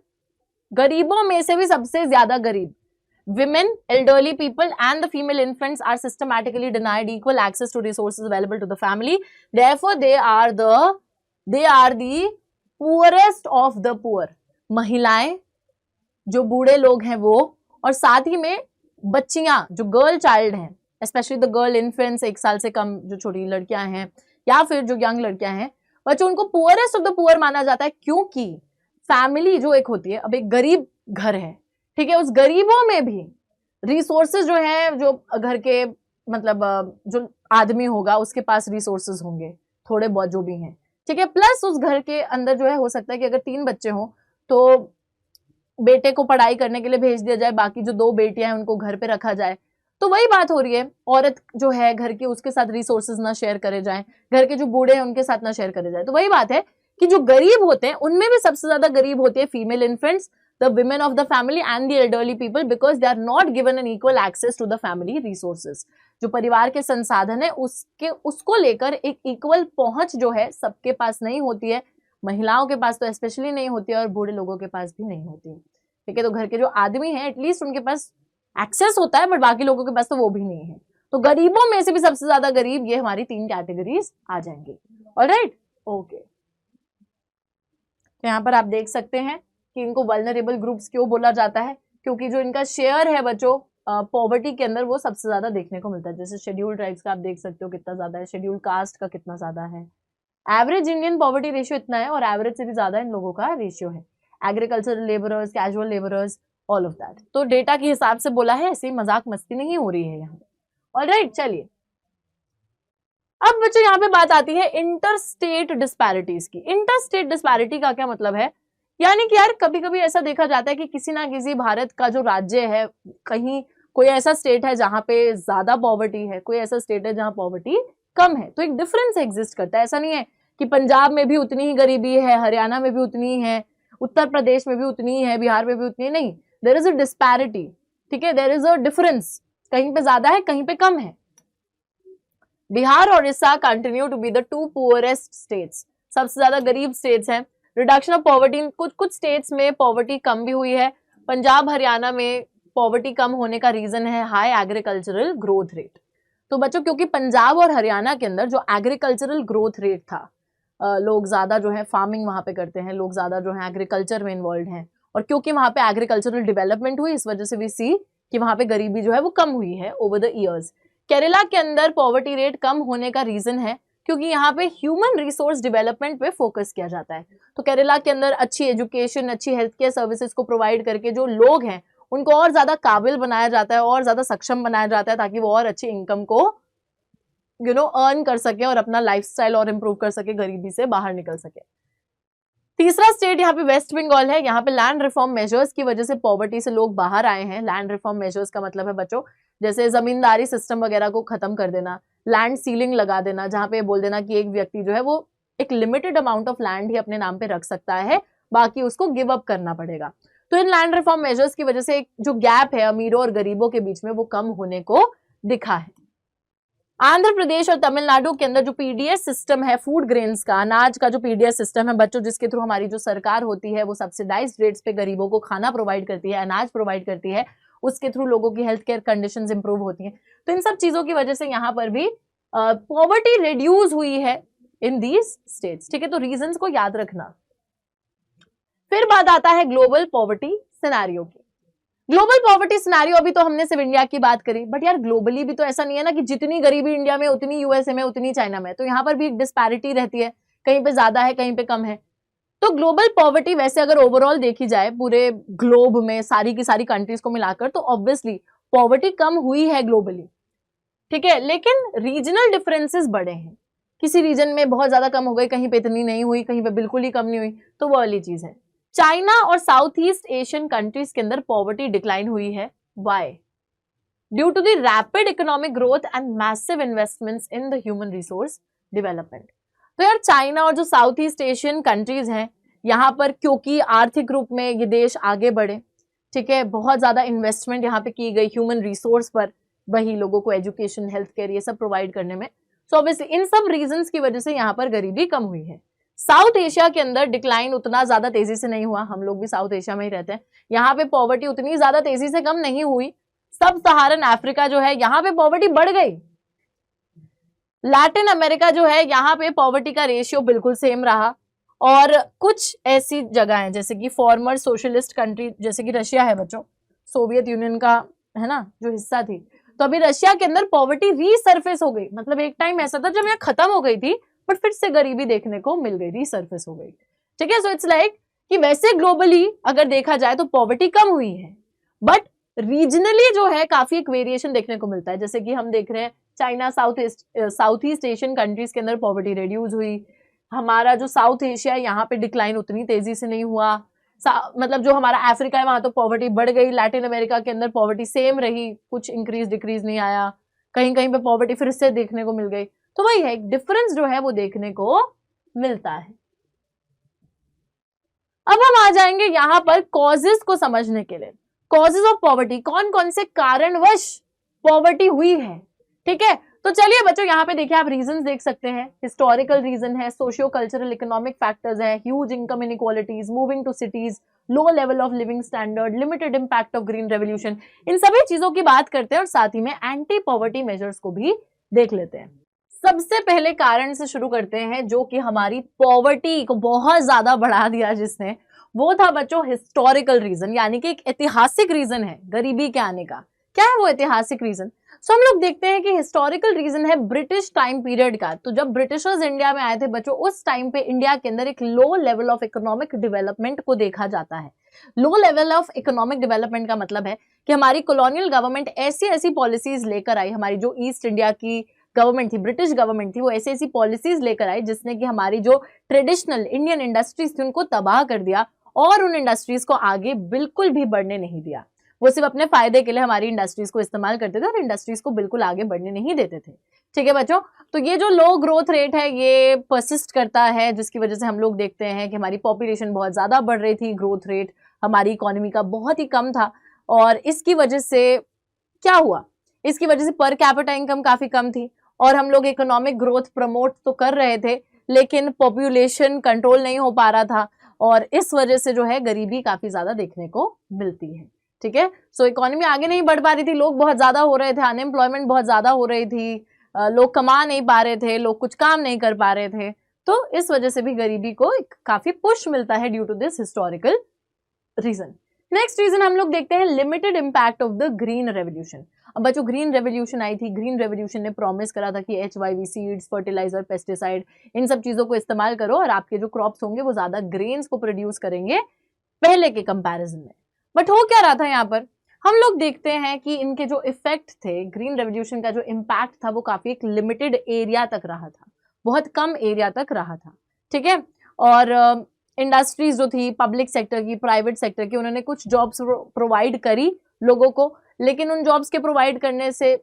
गरीबों में से भी सबसे ज्यादा गरीब। Women, elderly people and the female infants are systematically denied equal access to resources available to the family. Therefore, they are the poorest of the poor. महिलाएं, जो बूढ़े लोग हैं वो, और साथ ही में बच्चियां जो गर्ल चाइल्ड हैं, स्पेशली द गर्ल इन्फेंट्स, 1 साल से कम जो छोटी लड़कियां हैं या फिर जो यंग लड़कियां हैं, बच्चों उनको पुअरेस्ट ऑफ द पुअर माना जाता है, क्योंकि फैमिली जो एक होती है, अब एक गरीब घर है, ठीक है, उस गरीबों में भी रिसोर्सेज जो है, जो घर के मतलब जो आदमी होगा उसके पास रिसोर्सेज होंगे थोड़े बहुत जो भी हैं, ठीक है। प्लस उस घर के अंदर जो है हो सकता है कि अगर 3 बच्चे हों तो बेटे को पढ़ाई करने के लिए भेज दिया जाए, बाकी जो 2 बेटियां हैं उनको घर पे रखा जाए। तो वही बात हो रही है, औरत जो है घर की, उसके साथ रिसोर्सेज ना शेयर करे जाए, घर के जो बूढ़े हैं उनके साथ ना शेयर करे जाए। तो वही बात है कि जो गरीब होते हैं उनमें भी सबसे ज्यादा गरीब होते हैं female infants, the women of the family and the elderly people, because they are not given an equal access to the family resources. जो परिवार के संसाधन है उसको लेकर एक इक्वल पहुंच जो है सबके पास नहीं होती है, महिलाओं के पास तो स्पेशली नहीं होती है और बूढ़े लोगों के पास भी नहीं होती है, ठीक है। तो घर के जो आदमी हैं एटलीस्ट उनके पास एक्सेस होता है, बट बाकी लोगों के पास तो वो भी नहीं है। तो गरीबों में से भी सबसे ज्यादा गरीब ये हमारी 3 कैटेगरीज आ जाएंगी। Alright, okay. तो यहाँ पर आप देख सकते हैं कि इनको वल्नरेबल ग्रुप्स क्यों बोला जाता है, क्योंकि जो इनका शेयर है बच्चों पॉवर्टी के अंदर वो सबसे ज्यादा देखने को मिलता है। जैसे शेड्यूल ट्राइब्स का आप देख सकते हो कितना ज्यादा है, शेड्यूल कास्ट का कितना ज्यादा है, एवरेज इंडियन पॉवर्टी रेशियो इतना है, और एवरेज से भी ज्यादा इन लोगों का रेशियो है। Agricultural labourers, casual labourers, all of that. तो डेटा के हिसाब से बोला है, ऐसे मजाक मस्ती नहीं हो रही है यहाँ। ऑलराइट, चलिए अब बच्चों यहाँ पे बात आती है इंटर स्टेट डिस्पैरिटीज की। इंटर स्टेट डिस्पैरिटी का क्या मतलब है? यानी कि यार कभी कभी ऐसा देखा जाता है कि किसी ना किसी भारत का जो राज्य है, कहीं कोई ऐसा स्टेट है जहां पे ज्यादा पॉवर्टी है, कोई ऐसा स्टेट है जहां पॉवर्टी कम है, तो एक डिफरेंस एग्जिस्ट करता है। ऐसा नहीं है कि पंजाब में भी उतनी ही गरीबी है, हरियाणा में भी उतनी ही है, उत्तर प्रदेश में भी उतनी ही है, बिहार में भी उतनी ही नहीं, देयर इज अ डिस्पैरिटी, ठीक है, देयर इज अ डिफरेंस, कहीं पे ज्यादा है कहीं पे कम है। बिहार और Orissa continue to be the two poorest states, सबसे ज्यादा गरीब स्टेट्स हैं। रिडक्शन ऑफ पॉवर्टी, कुछ स्टेट्स में पॉवर्टी कम भी हुई है। पंजाब हरियाणा में पॉवर्टी कम होने का रीजन है हाई एग्रीकल्चरल ग्रोथ रेट। तो बच्चों क्योंकि पंजाब और हरियाणा के अंदर जो एग्रीकल्चरल ग्रोथ रेट था, लोग ज्यादा जो है फार्मिंग वहां पे करते हैं, लोग ज्यादा जो है एग्रीकल्चर में इन्वॉल्व हैं, और क्योंकि वहां पे एग्रीकल्चरल डेवलपमेंट हुई, इस वजह से भी सी कि वहां पे गरीबी जो है वो कम हुई है ओवर द ईयर्स। केरला के अंदर पॉवर्टी रेट कम होने का रीजन है क्योंकि यहाँ पे ह्यूमन रिसोर्स डेवलपमेंट पे फोकस किया जाता है। तो केरला के अंदर अच्छी एजुकेशन, अच्छी हेल्थ केयर सर्विसेज को प्रोवाइड करके जो लोग हैं उनको और ज्यादा काबिल बनाया जाता है, और ज्यादा सक्षम बनाया जाता है, ताकि वो और अच्छी इनकम को अर्न कर सके और अपना लाइफस्टाइल और इम्प्रूव कर सके, गरीबी से बाहर निकल सके। तीसरा स्टेट यहाँ पे वेस्ट बंगाल है। यहाँ पे लैंड रिफॉर्म मेजर्स की वजह से पॉवर्टी से लोग बाहर आए हैं। लैंड रिफॉर्म मेजर्स का मतलब है बच्चों, जैसे जमींदारी सिस्टम वगैरह को खत्म कर देना, लैंड सीलिंग लगा देना, जहां पे बोल देना कि एक व्यक्ति जो है वो एक लिमिटेड अमाउंट ऑफ लैंड ही अपने नाम पे रख सकता है, बाकी उसको गिव अप करना पड़ेगा। तो इन लैंड रिफॉर्म मेजर्स की वजह से एक जो गैप है अमीरों और गरीबों के बीच में वो कम होने को दिखा है। आंध्र प्रदेश और तमिलनाडु के अंदर जो पीडीएस सिस्टम है, फूड ग्रेन्स का, अनाज का जो पीडीएस सिस्टम है बच्चों, जिसके थ्रू हमारी जो सरकार होती है वो सब्सिडाइज्ड रेट्स पे गरीबों को खाना प्रोवाइड करती है, अनाज प्रोवाइड करती है, उसके थ्रू लोगों की हेल्थ केयर कंडीशंस इंप्रूव होती हैं। तो इन सब चीजों की वजह से यहाँ पर भी पॉवर्टी रिड्यूस हुई है इन दीज स्टेट्स, ठीक है। तो रीजंस को याद रखना। फिर बात आता है ग्लोबल पॉवर्टी सिनेरियो की। ग्लोबल पॉवर्टी सिनेरियो, अभी तो हमने सिर्फ इंडिया की बात करी, बट यार ग्लोबली भी तो ऐसा नहीं है ना कि जितनी गरीबी इंडिया में उतनी यूएसए में, उतनी चाइना में, तो यहाँ पर भी एक डिस्पैरिटी रहती है, कहीं पे ज्यादा है कहीं पे कम है। तो ग्लोबल पॉवर्टी वैसे अगर ओवरऑल देखी जाए पूरे ग्लोब में सारी की सारी कंट्रीज को मिलाकर, तो ऑब्वियसली पॉवर्टी कम हुई है ग्लोबली, ठीक है, लेकिन रीजनल डिफरेंसेस बड़े हैं। किसी रीजन में बहुत ज्यादा कम हो गई, कहीं पे इतनी नहीं हुई, कहीं पे बिल्कुल ही कम नहीं हुई, तो वो वाली चीज है। चाइना और साउथ ईस्ट एशियन कंट्रीज के अंदर पॉवर्टी डिक्लाइन हुई है। Why? Due to the rapid economic growth and massive investments in the human resource development. तो यार चाइना और जो साउथ ईस्ट एशियन कंट्रीज हैं, यहाँ पर क्योंकि आर्थिक रूप में ये देश आगे बढ़े, ठीक है, बहुत ज्यादा इन्वेस्टमेंट यहाँ पे की गई ह्यूमन रिसोर्स पर, वही लोगों को एजुकेशन, हेल्थ केयर ये सब प्रोवाइड करने में। सो ऑब्वियसली इन सब रीजंस की वजह से यहाँ पर गरीबी कम हुई है। साउथ एशिया के अंदर डिक्लाइन उतना ज्यादा तेजी से नहीं हुआ, हम लोग भी साउथ एशिया में ही रहते हैं, यहाँ पे पॉवर्टी उतनी ज्यादा तेजी से कम नहीं हुई। सब सहारन अफ्रीका जो है यहाँ पे पॉवर्टी बढ़ गई। लैटिन अमेरिका जो है यहाँ पे पॉवर्टी का रेशियो बिल्कुल सेम रहा। और कुछ ऐसी जगह हैं जैसे कि फॉर्मर सोशलिस्ट कंट्री, जैसे कि रशिया है बच्चों, सोवियत यूनियन का है ना जो हिस्सा थी, तो अभी रशिया के अंदर पॉवर्टी रीसर्फेस हो गई। मतलब एक टाइम ऐसा था जब यहाँ खत्म हो गई थी, बट फिर से गरीबी देखने को मिल गई, रीसर्फेस हो गई, ठीक है। सो इट्स लाइक कि वैसे ग्लोबली अगर देखा जाए तो पॉवर्टी कम हुई है, बट रीजनली जो है काफी एक वेरिएशन देखने को मिलता है। जैसे कि हम देख रहे हैं China, south east Asian countries के अंदर पॉवर्टी रिड्यूस हुई। हमारा जो साउथ एशिया है यहाँ पे डिक्लाइन उतनी तेजी से नहीं हुआ। मतलब जो हमारा अफ्रीका है वहां तो पॉवर्टी बढ़ गई। लैटिन अमेरिका के अंदर पॉवर्टी सेम रही, कुछ इंक्रीज डिक्रीज नहीं आया, कहीं कहीं पे पॉवर्टी फिर से देखने को मिल गई। तो वही है, एक डिफरेंस जो है वो देखने को मिलता है। अब हम आ जाएंगे यहां पर कॉजेस को समझने के लिए। कॉजेस ऑफ पॉवर्टी, कौन कौन से कारणवश पॉवर्टी हुई है, ठीक है। तो चलिए बच्चों यहाँ पे देखिए, आप रीजंस देख सकते हैं। हिस्टोरिकल रीजन है, सोशियो कल्चरल इकोनॉमिक फैक्टर्स है, huge income inequalities, moving to cities, low level of living standard, limited impact of green revolution, इन सभी चीजों की बात करते हैं और साथ ही में एंटी पॉवर्टी मेजर्स को भी देख लेते हैं। सबसे पहले कारण से शुरू करते हैं जो कि हमारी पॉवर्टी को बहुत ज्यादा बढ़ा दिया जिसने, वो था बच्चों हिस्टोरिकल रीजन, यानी कि एक ऐतिहासिक रीजन है गरीबी के आने का। क्या है वो ऐतिहासिक रीजन? सो हम लोग देखते हैं कि हिस्टोरिकल रीजन है ब्रिटिश टाइम पीरियड का। तो जब ब्रिटिशर्स इंडिया में आए थे बच्चों, उस टाइम पे इंडिया के अंदर एक लो लेवल ऑफ इकोनॉमिक डेवलपमेंट को देखा जाता है। लो लेवल ऑफ इकोनॉमिक डेवलपमेंट का मतलब है कि हमारी कॉलोनियल गवर्नमेंट ऐसी ऐसी पॉलिसीज लेकर आई, हमारी जो ईस्ट इंडिया की गवर्नमेंट थी, ब्रिटिश गवर्नमेंट थी, वो ऐसी ऐसी पॉलिसीज लेकर आई जिसने कि हमारी जो ट्रेडिशनल इंडियन इंडस्ट्रीज थी उनको तबाह कर दिया और उन इंडस्ट्रीज को आगे बिल्कुल भी बढ़ने नहीं दिया। वो सिर्फ अपने फायदे के लिए हमारी इंडस्ट्रीज को इस्तेमाल करते थे और इंडस्ट्रीज को बिल्कुल आगे बढ़ने नहीं देते थे। ठीक है बच्चों, तो ये जो लो ग्रोथ रेट है ये परसिस्ट करता है, जिसकी वजह से हम लोग देखते हैं कि हमारी पॉपुलेशन बहुत ज्यादा बढ़ रही थी, ग्रोथ रेट हमारी इकोनॉमी का बहुत ही कम था। और इसकी वजह से क्या हुआ, इसकी वजह से पर कैपिटा इनकम काफी कम थी और हम लोग इकोनॉमिक ग्रोथ प्रमोट तो कर रहे थे लेकिन पॉपुलेशन कंट्रोल नहीं हो पा रहा था और इस वजह से जो है गरीबी काफी ज्यादा देखने को मिलती है। ठीक है, सो इकोनॉमी आगे नहीं बढ़ पा रही थी, लोग बहुत ज्यादा हो रहे थे, अनएम्प्लॉयमेंट बहुत ज्यादा हो रही थी, लोग कमा नहीं पा रहे थे, लोग कुछ काम नहीं कर पा रहे थे, तो इस वजह से भी गरीबी को एक काफी पुश मिलता है due to this historical reason. Next reason हम लोग देखते हैं limited impact of the green revolution. अब बच्चों ग्रीन रेवोल्यूशन आई थी, ग्रीन रेवोल्यूशन ने प्रॉमिस करा था कि HYV सीड्स, फर्टिलाइजर, पेस्टिसाइड, इन सब चीजों को इस्तेमाल करो और आपके जो क्रॉप्स होंगे वो ज्यादा ग्रेन्स को प्रोड्यूस करेंगे पहले के कंपैरिजन में। बट हो क्या रहा था यहाँ पर, हम लोग देखते हैं कि इनके जो इफेक्ट थे, ग्रीन रेवोल्यूशन का जो इम्पैक्ट था वो काफी एक लिमिटेड एरिया तक रहा था, बहुत कम एरिया तक रहा था। ठीक है, और इंडस्ट्रीज जो थी पब्लिक सेक्टर की, प्राइवेट सेक्टर की, उन्होंने कुछ जॉब्स प्रोवाइड करी लोगों को, लेकिन उन जॉब्स के प्रोवाइड करने से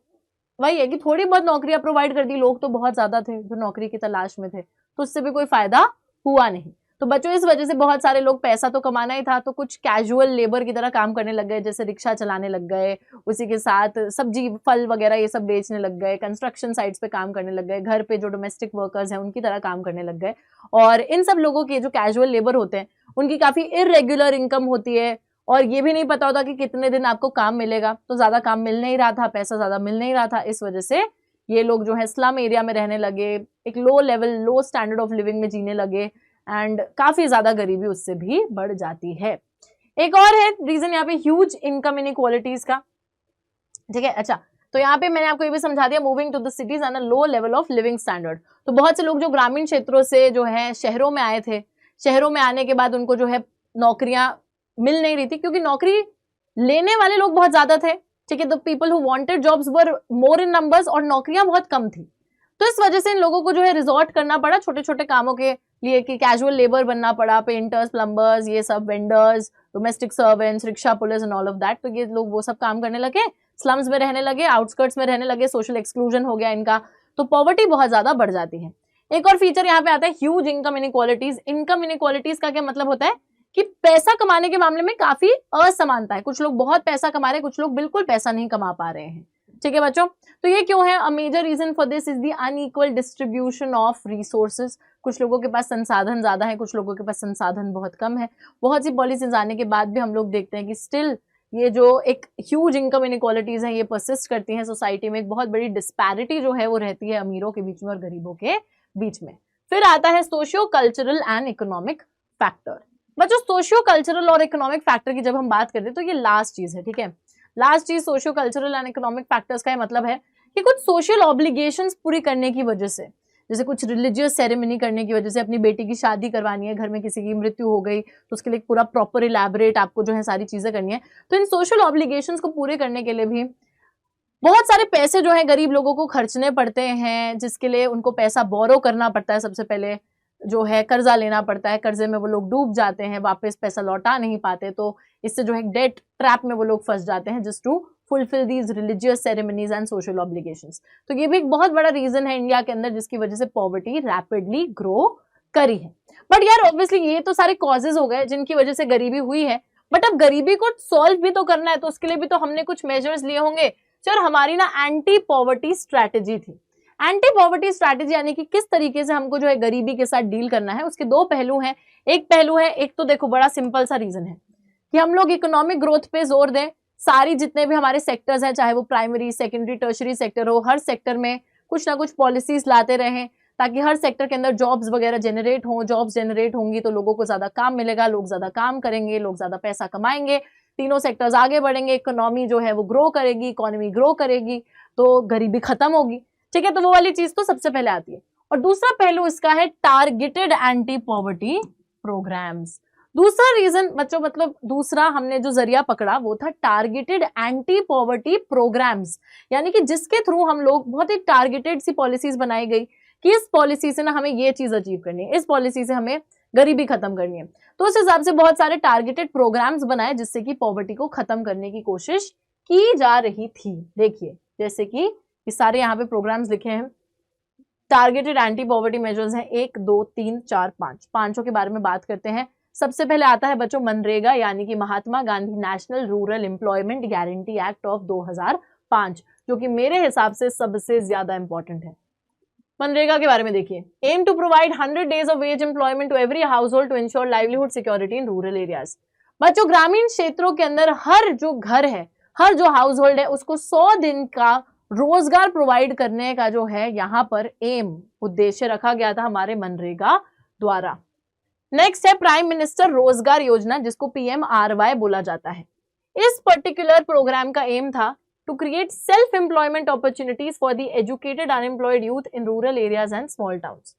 वही है कि थोड़ी बहुत नौकरियां प्रोवाइड कर दी, लोग तो बहुत ज्यादा थे जो नौकरी की तलाश में थे, तो उससे भी कोई फायदा हुआ नहीं। तो बच्चों इस वजह से बहुत सारे लोग, पैसा तो कमाना ही था तो कुछ कैजुअल लेबर की तरह काम करने लग गए, जैसे रिक्शा चलाने लग गए, उसी के साथ सब्जी फल वगैरह ये सब बेचने लग गए, कंस्ट्रक्शन साइट्स पे काम करने लग गए, घर पे जो डोमेस्टिक वर्कर्स हैं उनकी तरह काम करने लग गए। और इन सब लोगों के जो कैजुअल लेबर होते हैं उनकी काफी इरेगुलर इनकम होती है और ये भी नहीं पता होता कि कितने दिन आपको काम मिलेगा, तो ज्यादा काम मिल नहीं रहा था, पैसा ज्यादा मिल नहीं रहा था, इस वजह से ये लोग जो है स्लम एरिया में रहने लगे, एक low level, low standard of living में जीने लगे एंड काफी ज्यादा गरीबी उससे भी बढ़ जाती है। एक और है रीजन यहाँ पे ह्यूज इनकम इनइक्वालिटीज का। ठीक है, अच्छा तो यहाँ पे मैंने आपको ये भी समझा दिया, moving to the cities and a low level of living standard. तो बहुत से लोग जो ग्रामीण क्षेत्रों से जो है शहरों में आए थे, शहरों में आने के बाद उनको जो है नौकरियां मिल नहीं रही थी क्योंकि नौकरी लेने वाले लोग बहुत ज्यादा थे। ठीक है, the people who wanted jobs were more in numbers और नौकरियां बहुत कम थी, तो इस वजह से इन लोगों को जो है रिजॉर्ट करना पड़ा छोटे छोटे कामों के लिए, कि कैजुअल लेबर बनना पड़ा, पेंटर्स, प्लम्बर्स, ये सब vendors, domestic servants, rickshaw police and all of that. तो ये लोग वो सब काम करने लगे, स्लम्स में रहने लगे, आउटस्कर्ट्स में रहने लगे, सोशल एक्सक्लूजन हो गया इनका, तो पॉवर्टी बहुत ज्यादा बढ़ जाती है। एक और फीचर यहाँ पे आता है huge income inequalities. Income inequalities का क्या मतलब होता है कि पैसा कमाने के मामले में काफी असमानता है, कुछ लोग बहुत पैसा कमा रहे हैं, कुछ लोग बिल्कुल पैसा नहीं कमा पा रहे हैं। ठीक है बच्चों, तो ये क्यों है, a major reason for this is the unequal distribution of resources. कुछ लोगों के पास संसाधन ज्यादा है, कुछ लोगों के पास संसाधन बहुत कम है। बहुत सी पॉलिसीज आने के बाद भी हम लोग देखते हैं कि स्टिल ये जो एक ह्यूज इनकम इनइक्वालिटीज है ये परसिस्ट करती हैं सोसाइटी में, एक बहुत बड़ी डिस्पैरिटी जो है वो रहती है अमीरों के बीच में और गरीबों के बीच में। फिर आता है socio cultural and economic factor. बच्चों सोशियो कल्चरल और इकोनॉमिक फैक्टर की जब हम बात करते हैं तो ये लास्ट चीज है। ठीक है, लास्ट चीज socio cultural and economic factors का मतलब है कि कुछ सोशल ऑब्लिगेशंस पूरी करने की वजह से, जैसे कुछ रिलीजियस सेरेमनी करने की वजह से, अपनी बेटी की शादी करवानी है, घर में किसी की मृत्यु हो गई तो उसके लिए पूरा प्रॉपर इलैबोरेट आपको जो है सारी चीजें करनी है, तो इन सोशल ऑब्लिगेशंस को पूरे करने के लिए भी बहुत सारे पैसे जो है गरीब लोगों को खर्चने पड़ते हैं, जिसके लिए उनको पैसा बोरो करना पड़ता है, सबसे पहले जो है कर्जा लेना पड़ता है, कर्जे में वो लोग डूब जाते हैं, वापस पैसा लौटा नहीं पाते, तो इससे जो है डेट ट्रैप में वो लोग फंस जाते हैं just to fulfil these religious ceremonies and social obligations. तो ये भी एक बहुत बड़ा रीजन है इंडिया के अंदर जिसकी वजह से पॉवर्टी रैपिडली ग्रो करी है। बट यार ऑब्वियसली ये तो सारे कॉजेज हो गए जिनकी वजह से गरीबी हुई है, बट अब गरीबी को सॉल्व भी तो करना है, तो उसके लिए भी तो हमने कुछ मेजर्स लिए होंगे। सर हमारी ना एंटी पॉवर्टी स्ट्रैटेजी थी। एंटी पॉवर्टी स्ट्रैटेजी यानी कि किस तरीके से हमको जो है गरीबी के साथ डील करना है, उसके दो पहलू हैं। एक पहलू है, एक तो देखो बड़ा सिंपल सा रीजन है कि हम लोग इकोनॉमिक ग्रोथ पे जोर दें, सारी जितने भी हमारे सेक्टर्स हैं, चाहे वो प्राइमरी, सेकेंडरी, टर्शरी सेक्टर हो, हर सेक्टर में कुछ ना कुछ पॉलिसीज लाते रहें ताकि हर सेक्टर के अंदर जॉब्स वगैरह जनरेट हों। जॉब्स जनरेट होंगी तो लोगों को ज्यादा काम मिलेगा, लोग ज्यादा काम करेंगे, लोग ज्यादा पैसा कमाएंगे, तीनों सेक्टर्स आगे बढ़ेंगे, इकोनॉमी जो है वो ग्रो करेगी, इकोनॉमी ग्रो करेगी तो गरीबी खत्म होगी। ठीक है, तो वो वाली चीज तो सबसे पहले आती है। और दूसरा पहलू इसका है टारगेटेड एंटी पॉवर्टी प्रोग्राम्स। दूसरा रीजन बच्चों, मतलब दूसरा हमने जो जरिया पकड़ा वो था टारगेटेड एंटी पॉवर्टी प्रोग्राम्स, यानी कि जिसके थ्रू हम लोग बहुत ही टारगेटेड सी पॉलिसीज बनाई गई कि इस पॉलिसी से ना हमें ये चीज अचीव करनी है, इस पॉलिसी से हमें गरीबी खत्म करनी है। तो उस हिसाब से बहुत सारे टारगेटेड प्रोग्राम्स बनाए जिससे कि पॉवर्टी को खत्म करने की कोशिश की जा रही थी। देखिए जैसे कि ये सारे यहाँ पे प्रोग्राम्स लिखे हैं, टारगेटेड एंटी पॉवर्टी मेजर्स हैं 1 2 3 4 5, पांचों के बारे में बात करते हैं। सबसे पहले आता है बच्चों मनरेगा, यानी कि Mahatma Gandhi national rural employment guarantee act of 2005, जो कि मेरे हिसाब से सबसे ज्यादा इंपॉर्टेंट है। मनरेगा के बारे में देखिए, aim to provide 100 days of wage employment to every household to ensure livelihood security in rural areas. बच्चों ग्रामीण क्षेत्रों के अंदर हर जो घर है, हर जो हाउस होल्ड है, उसको 100 दिन का रोजगार प्रोवाइड करने का जो है यहाँ पर एम, उद्देश्य रखा गया था हमारे मनरेगा द्वारा। नेक्स्ट है प्राइम मिनिस्टर रोजगार योजना, जिसको PMRY बोला जाता है। इस पर्टिकुलर प्रोग्राम का एम था to create self-employment opportunities for the educated unemployed youth in rural areas and small towns।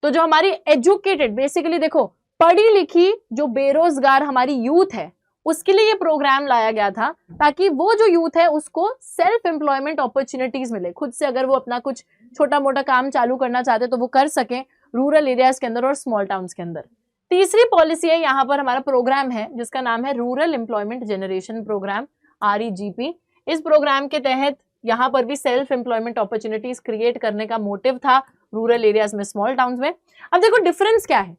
तो जो हमारी educated, बेसिकली देखो पढ़ी लिखी जो बेरोजगार हमारी यूथ है, उसके लिए ये प्रोग्राम लाया गया था ताकि वो जो यूथ है उसको सेल्फ एम्प्लॉयमेंट अपॉर्चुनिटीज मिले, खुद से अगर वो अपना कुछ छोटा मोटा काम चालू करना चाहते तो वो कर सके रूरल एरियाज के अंदर और स्मॉल टाउन्स के अंदर। तीसरी पॉलिसी है यहाँ पर हमारा प्रोग्राम है जिसका नाम है rural employment generation programme, REGP। इस प्रोग्राम के तहत यहाँ पर भी सेल्फ एम्प्लॉयमेंट अपॉर्चुनिटीज क्रिएट करने का मोटिव था रूरल एरियाज में, स्मॉल टाउन्स में। अब देखो डिफरेंस क्या है,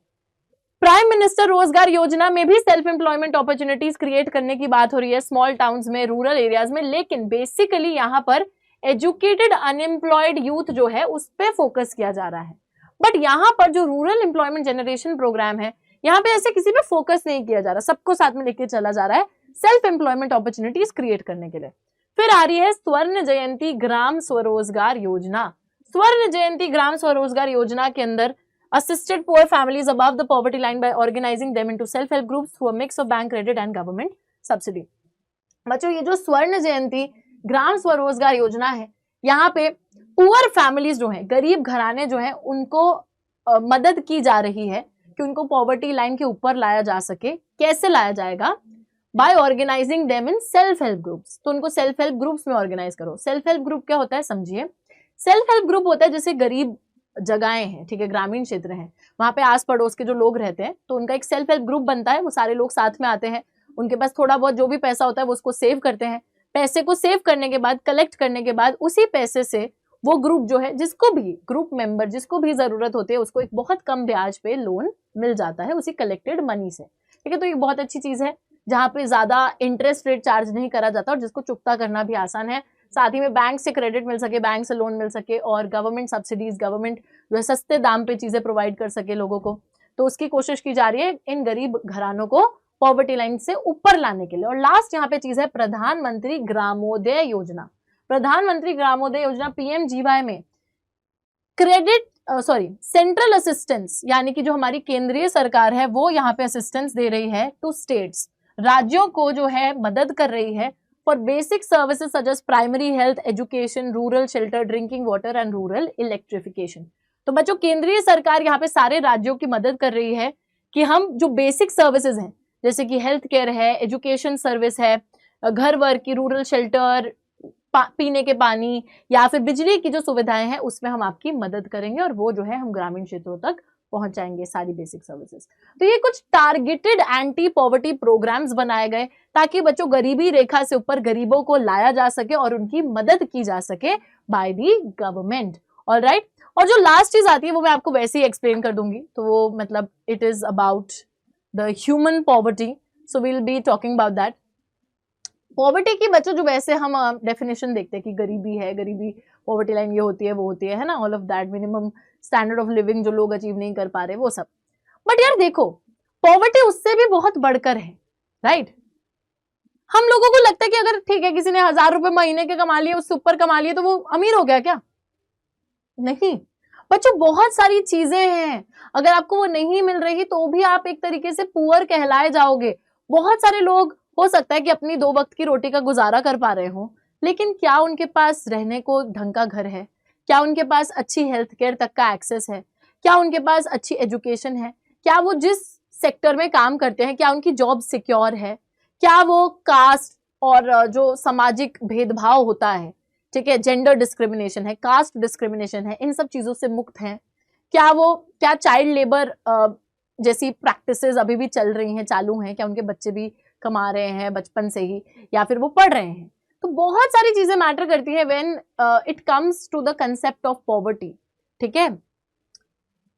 प्राइम मिनिस्टर रोजगार योजना में भी सेल्फ एम्प्लॉयमेंट अपॉर्चुनिटीज क्रिएट करने की बात हो रही है स्मॉल टाउन्स में, रूरल एरियाज में, लेकिन बेसिकली यहाँ पर एजुकेटेड अनएम्प्लॉयड यूथ जो है उस पर फोकस किया जा रहा है। बट यहाँ पर जो रूरल एम्प्लॉयमेंट जनरेशन प्रोग्राम है, यहाँ पे ऐसे किसी पे फोकस नहीं किया जा रहा, सबको साथ में लेके चला जा रहा है सेल्फ एम्प्लॉयमेंट अपॉर्चुनिटीज क्रिएट करने के लिए। फिर आ रही है स्वर्ण जयंती ग्राम स्वरोजगार योजना। स्वर्ण जयंती ग्राम स्वरोजगार योजना के अंदर assisted poor families above the poverty line by organizing them into self-help groups through a mix of bank credit and government subsidy। बच्चों ये जो स्वर्ण जयंती ग्राम स्वरोजगार योजना है, यहाँ पे पुअर फैमिलीज जो है, गरीब घराने जो है, उनको मदद की जा रही है कि उनको पॉवर्टी लाइन के ऊपर लाया जा सके। कैसे लाया जाएगा? By organising them in self help groups. तो उनको सेल्फ हेल्प ग्रुप्स में ऑर्गेनाइज करो। सेल्फ हेल्प ग्रुप क्या होता है समझिए। सेल्फ हेल्प ग्रुप होता है जैसे गरीब जगहें हैं, ठीक है, ग्रामीण क्षेत्र हैं, वहां पे आस पड़ोस के जो लोग रहते हैं तो उनका एक सेल्फ हेल्प ग्रुप बनता है। वो सारे लोग साथ में आते हैं, उनके पास थोड़ा बहुत जो भी पैसा होता है वो उसको सेव करते हैं। पैसे को सेव करने के बाद, कलेक्ट करने के बाद, उसी पैसे से वो ग्रुप जो है, जिसको भी ग्रुप मेंबर जिसको भी जरूरत होती है उसको एक बहुत कम ब्याज पे लोन मिल जाता है उसी कलेक्टेड मनी से, ठीक है। तो ये बहुत अच्छी चीज है जहाँ पे ज्यादा इंटरेस्ट रेट चार्ज नहीं करा जाता और जिसको चुकता करना भी आसान है। साथ ही में बैंक से क्रेडिट मिल सके, बैंक से लोन मिल सके, और गवर्नमेंट सब्सिडीज, गवर्नमेंट जो है सस्ते दाम पे चीजें प्रोवाइड कर सके लोगों को। तो उसकी कोशिश की जा रही है इन गरीब घरानों को पॉवर्टी लाइन से ऊपर लाने के लिए। और लास्ट यहाँ पे चीज है प्रधानमंत्री ग्रामोदय योजना। प्रधानमंत्री ग्रामोदय योजना PMGY में क्रेडिट सेंट्रल असिस्टेंस, यानी कि जो हमारी केंद्रीय सरकार है वो यहाँ पे असिस्टेंस दे रही है टू स्टेट्स, राज्यों को जो है मदद कर रही है for basic services such as primary health, education, rural shelter, drinking water and rural electrification. तो बच्चों केंद्रीय सरकार यहाँ पे सारे राज्यों की मदद कर रही है कि हम जो बेसिक सर्विसेज हैं जैसे कि हेल्थ केयर है, एजुकेशन सर्विस है, घर वर की, रूरल शेल्टर, पीने के पानी या फिर बिजली की जो सुविधाएं हैं उसमें हम आपकी मदद करेंगे और वो जो है हम ग्रामीण क्षेत्रों तक पहुंचाएंगे सारी बेसिक सर्विसेज। तो ये कुछ टारगेटेड एंटी पॉवर्टी प्रोग्राम्स बनाए गए ताकि बच्चों गरीबी रेखा से ऊपर गरीबों को लाया जा सके और उनकी मदद की जा सके बाय दी गवर्नमेंट। ऑलराइट, और जो लास्ट चीज आती है वो मैं आपको वैसे ही एक्सप्लेन कर दूंगी। तो वो मतलब it is about the human poverty, so we will be talking about that. Poverty की बच्चों जो वैसे हम डेफिनेशन देखते हैं कि गरीबी है, गरीबी पॉवर्टी लाइन ये होती है वो होती है ना, all of that, minimum standard of living जो लोग अचीव नहीं कर पा रहे वो सब। बट यार देखो पॉवर्टी उससे भी बहुत बढ़कर है, राइट। हम लोगों को लगता है कि अगर ठीक है किसी ने 1000 रुपए महीने के कमा लिए, उससे ऊपर कमा लिए तो वो अमीर हो गया क्या? नहीं बच्चों, बहुत सारी चीजें हैं, अगर आपको वो नहीं मिल रही तो भी आप एक तरीके से पुअर कहलाए जाओगे। बहुत सारे लोग हो सकता है कि अपनी 2 वक्त की रोटी का गुजारा कर पा रहे हो, लेकिन क्या उनके पास रहने को ढंग का घर है? क्या उनके पास अच्छी हेल्थ केयर तक का एक्सेस है? क्या उनके पास अच्छी एजुकेशन है? क्या वो जिस सेक्टर में काम करते हैं क्या उनकी जॉब सिक्योर है? क्या वो कास्ट और जो सामाजिक भेदभाव होता है, ठीक है, जेंडर डिस्क्रिमिनेशन है, कास्ट डिस्क्रिमिनेशन है, इन सब चीजों से मुक्त हैं? क्या चाइल्ड लेबर जैसी प्रैक्टिसेस अभी भी चल रही हैं, चालू हैं, क्या उनके बच्चे भी कमा रहे हैं बचपन से ही, या फिर वो पढ़ रहे हैं? तो बहुत सारी चीजें मैटर करती है when it comes to the concept of poverty. ठीक है,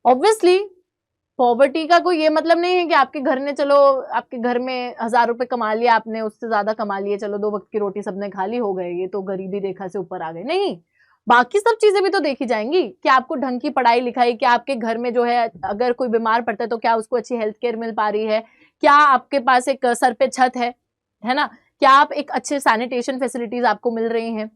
ऑब्वियसली पॉवर्टी का कोई ये मतलब नहीं है कि आपके घर ने, चलो आपके घर में 1000 रुपए कमा लिया आपने, उससे ज्यादा कमा लिए, चलो 2 वक्त की रोटी सबने खा ली, हो गए, ये तो गरीबी रेखा से ऊपर आ गए। नहीं, बाकी सब चीजें भी तो देखी जाएंगी कि आपको ढंग की पढ़ाई लिखाई, क्या आपके घर में जो है अगर कोई बीमार पड़ता है तो क्या उसको अच्छी हेल्थ केयर मिल पा रही है, क्या आपके पास एक सर पे छत है ना, क्या आप एक अच्छे सैनिटेशन फैसिलिटीज आपको मिल रही हैं,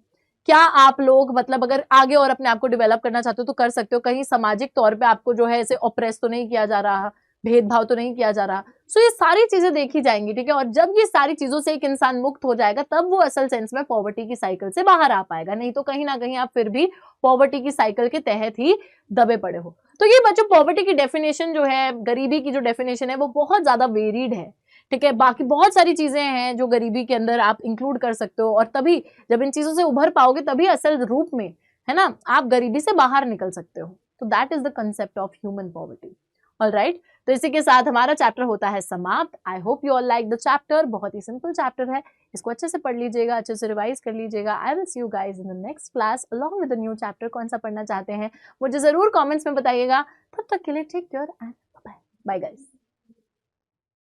क्या आप लोग मतलब अगर आगे और अपने आप को डेवलप करना चाहते हो तो कर सकते हो, कहीं सामाजिक तौर पे आपको जो है ऐसे ऑप्रेस तो नहीं किया जा रहा, भेदभाव तो नहीं किया जा रहा। सो ये सारी चीजें देखी जाएंगी। ठीक है, और जब ये सारी चीजों से एक इंसान मुक्त हो जाएगा तब वो असल सेंस में पॉवर्टी की साइकिल से बाहर आ पाएगा, नहीं तो कहीं ना कहीं आप फिर भी पॉवर्टी की साइकिल के तहत ही दबे पड़े हो। तो ये बच्चों पॉवर्टी की डेफिनेशन जो है, गरीबी की जो डेफिनेशन है वो बहुत ज्यादा वेरिड है। ठीक है, बाकी बहुत सारी चीजें हैं जो गरीबी के अंदर आप इंक्लूड कर सकते हो, और तभी जब इन चीजों से उभर पाओगे तभी असल रूप में, है ना, आप गरीबी से बाहर निकल सकते हो। तो that is the concept of human poverty. Alright, तो इसी के साथ हमारा चैप्टर होता है समाप्त। I hope you all like the chapter, बहुत ही सिंपल चैप्टर है, इसको अच्छे से पढ़ लीजिएगा, अच्छे से रिवाइज कर लीजिएगा। I will see you guys in the next class along with the new chapter. कौन सा पढ़ना चाहते हैं मुझे जरूर कमेंट्स में बताइएगा। तब तक के लिए take care and bye bye guys.